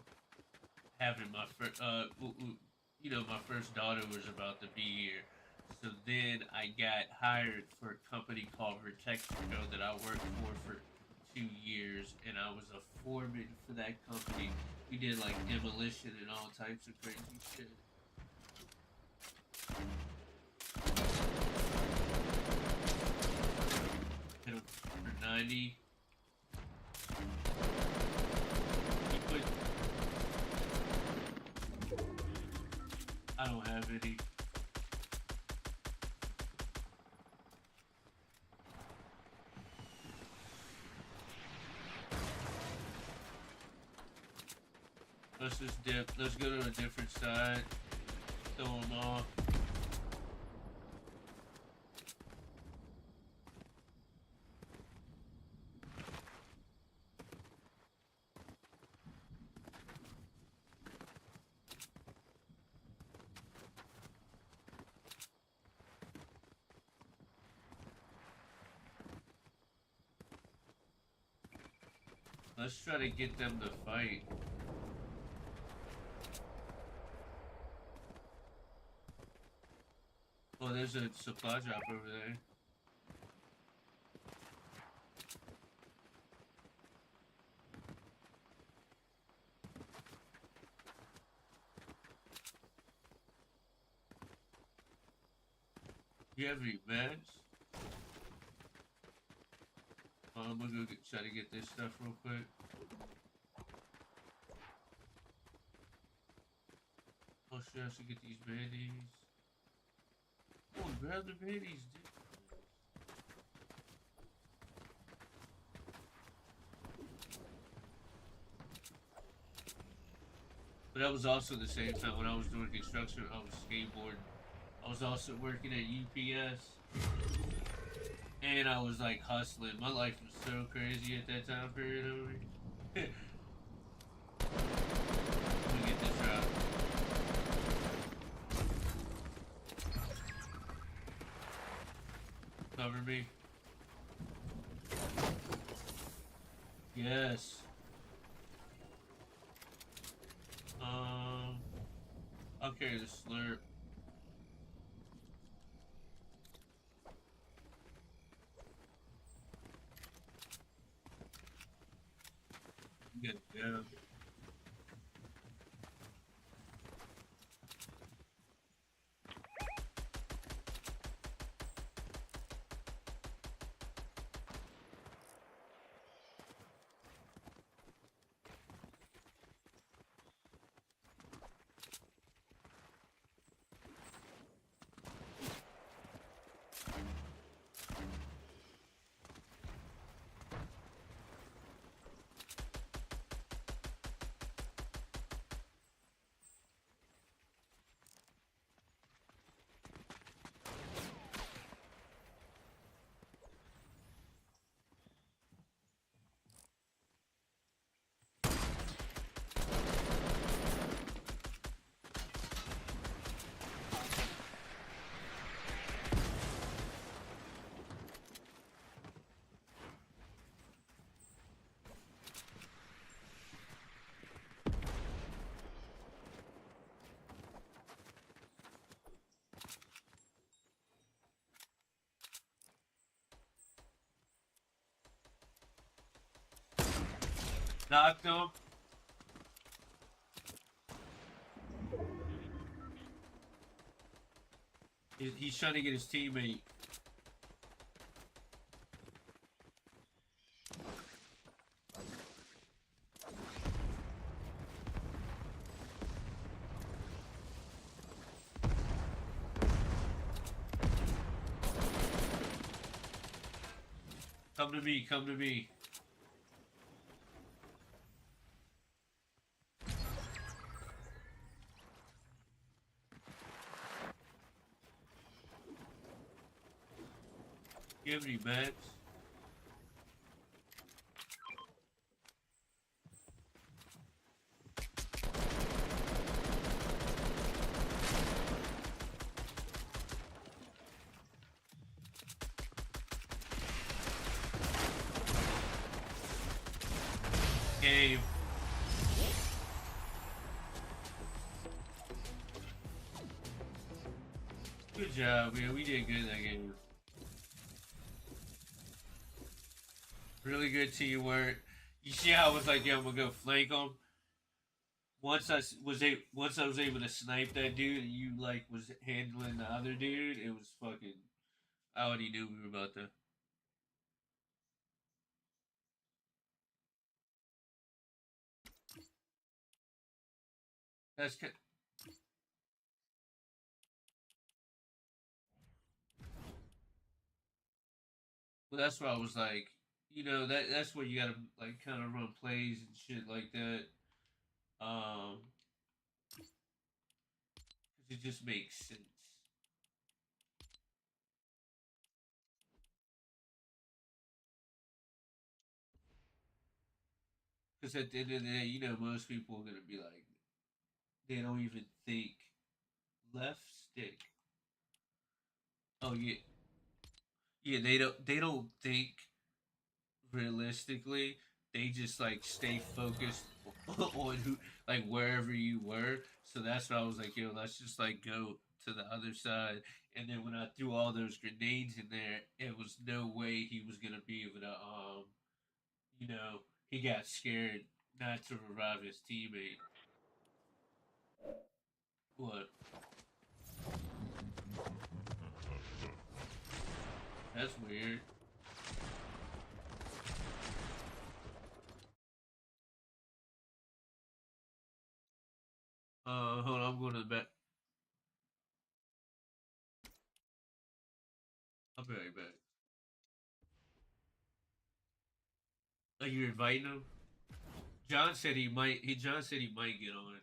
[SPEAKER 1] having my first, my first daughter was about to be here. So then I got hired for a company called Vertexico that I worked for 2 years, and I was a foreman for that company. We did like demolition and all types of crazy shit. Hit him for 90. He put. I don't have any. Let's just dip. Let's go to a different side. Throw them off. Let's try to get them to fight. Oh, there's a supply drop over there. You have any meds? I'm gonna go try to get this stuff real quick. Oh shit, I should get these bandies. Oh, grab the bandies, dude. But that was also the same time when I was doing construction, I was skateboarding. I was also working at UPS. And I was like hustling. My life was so crazy at that time period over here. Let me get this out. Cover me. Yes. I'll carry the slurp. Good, yeah. Knocked him. He's trying to get his teammate. Come to me, come to me. You have any meds? Game. job, man. We did good that game. Really good teamwork. You see how I was like, yeah, I'm gonna go flank him. Once I was able to snipe that dude, and you like was handling the other dude. It was fucking. I already knew we were about to. That's well, that's why I was like, that's where you gotta like kind of run plays and shit like that. 'Cause it just makes sense. Because at the end of the day, most people are gonna be like, they don't even think left stick. Oh yeah, yeah. They don't think realistically. They just like stay focused on who, like wherever you were. So that's why I was like, yo, let's just like go to the other side. And then when I threw all those grenades in there, it was no way he was gonna be able to you know, he got scared not to revive his teammate. What? That's weird. Hold on, I'm going to the back. I'll be right back. Are you inviting him? John said he might. John said he might get on.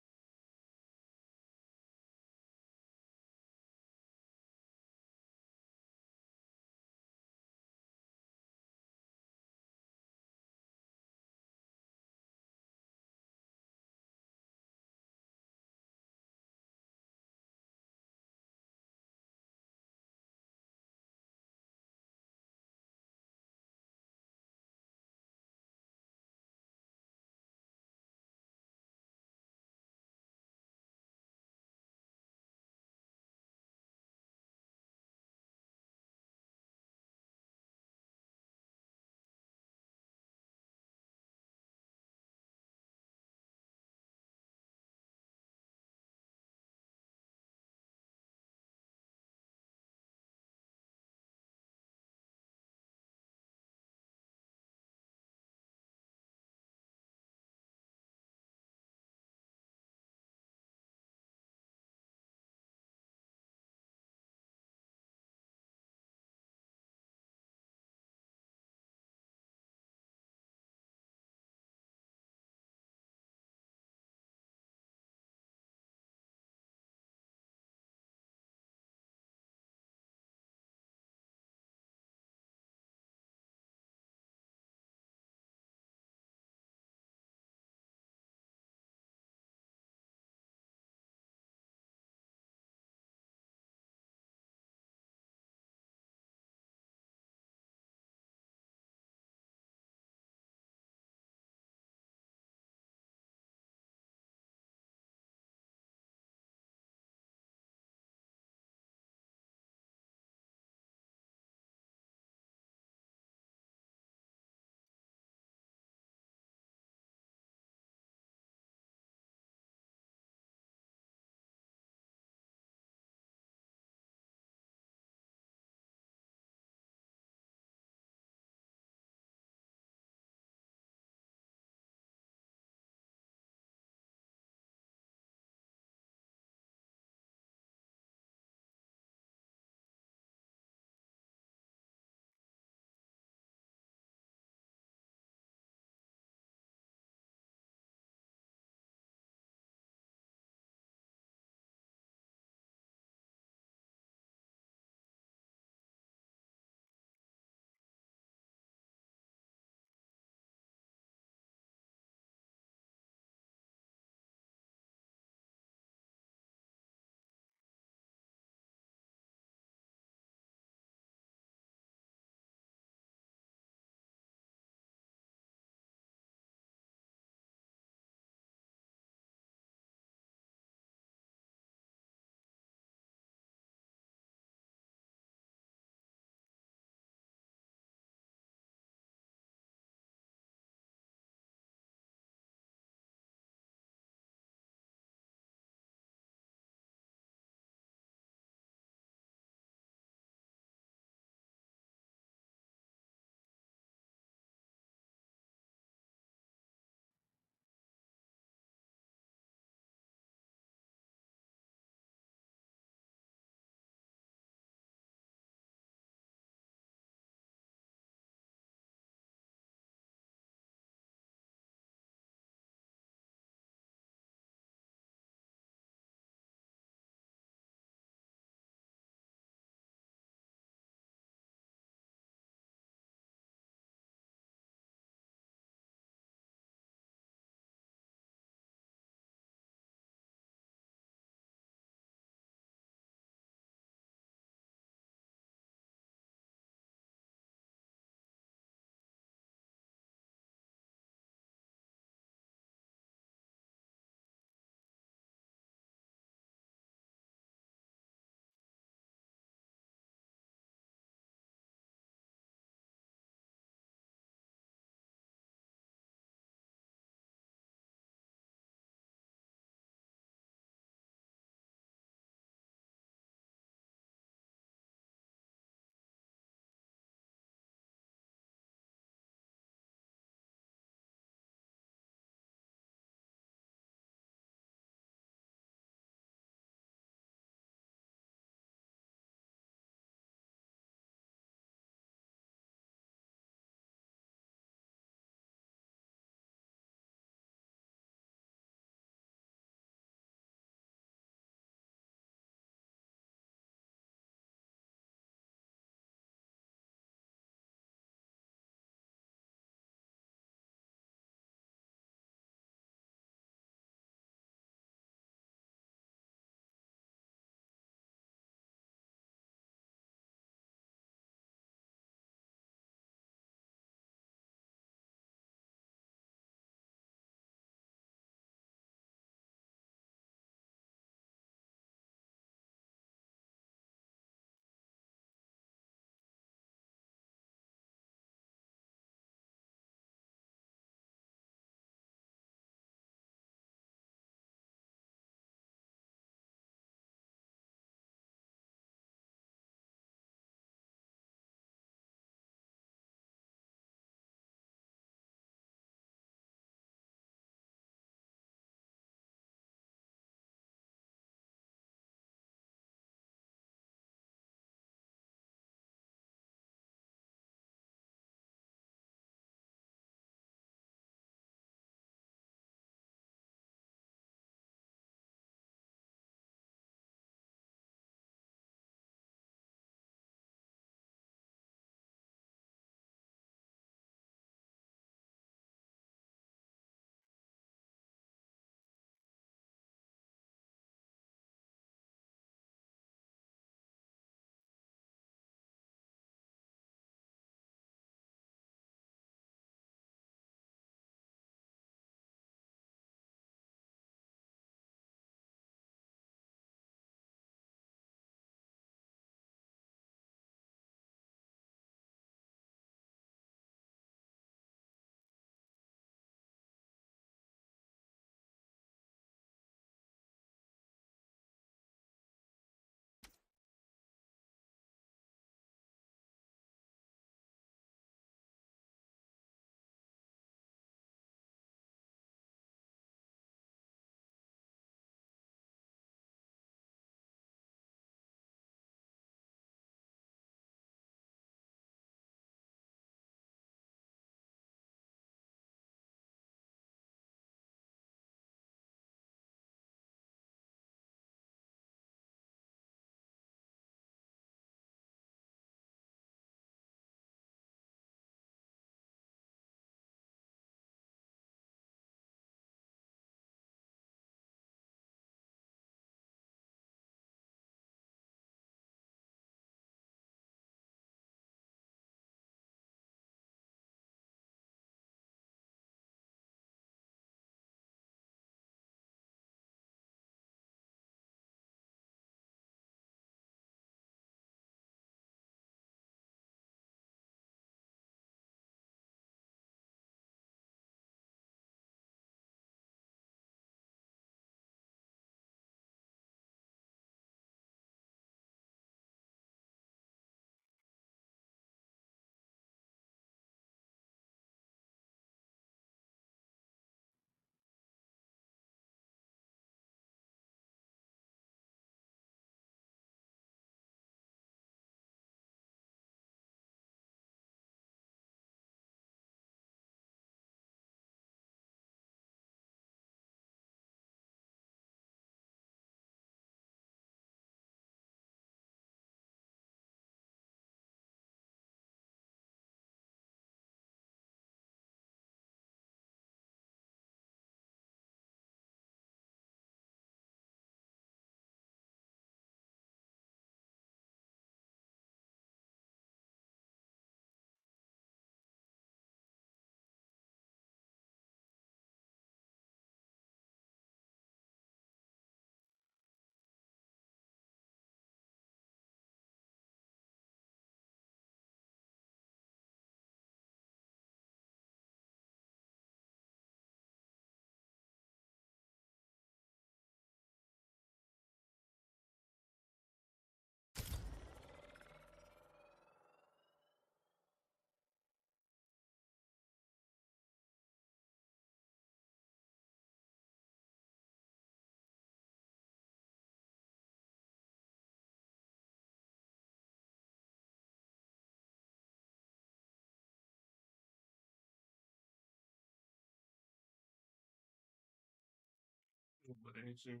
[SPEAKER 1] What answer?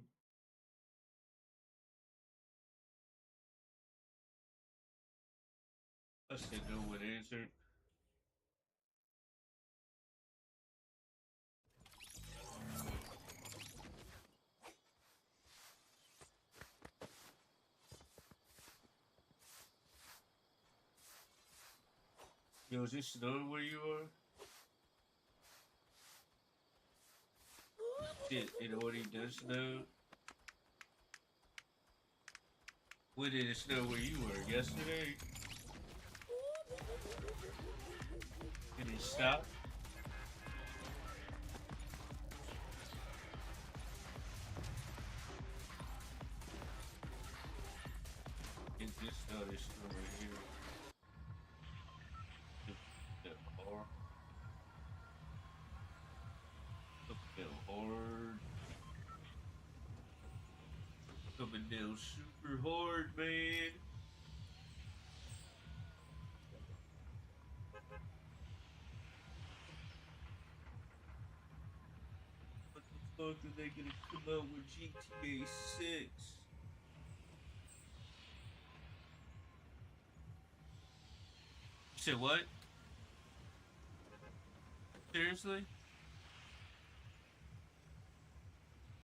[SPEAKER 1] I said no one answered. Yo, is it snowing where you are? It already does snow. When did it snow where you were? Yesterday? And it stopped? It just started snowing here. The hard, the hard, coming down super hard, man. What the fuck are they gonna come out with GTA 6? You said what? Seriously?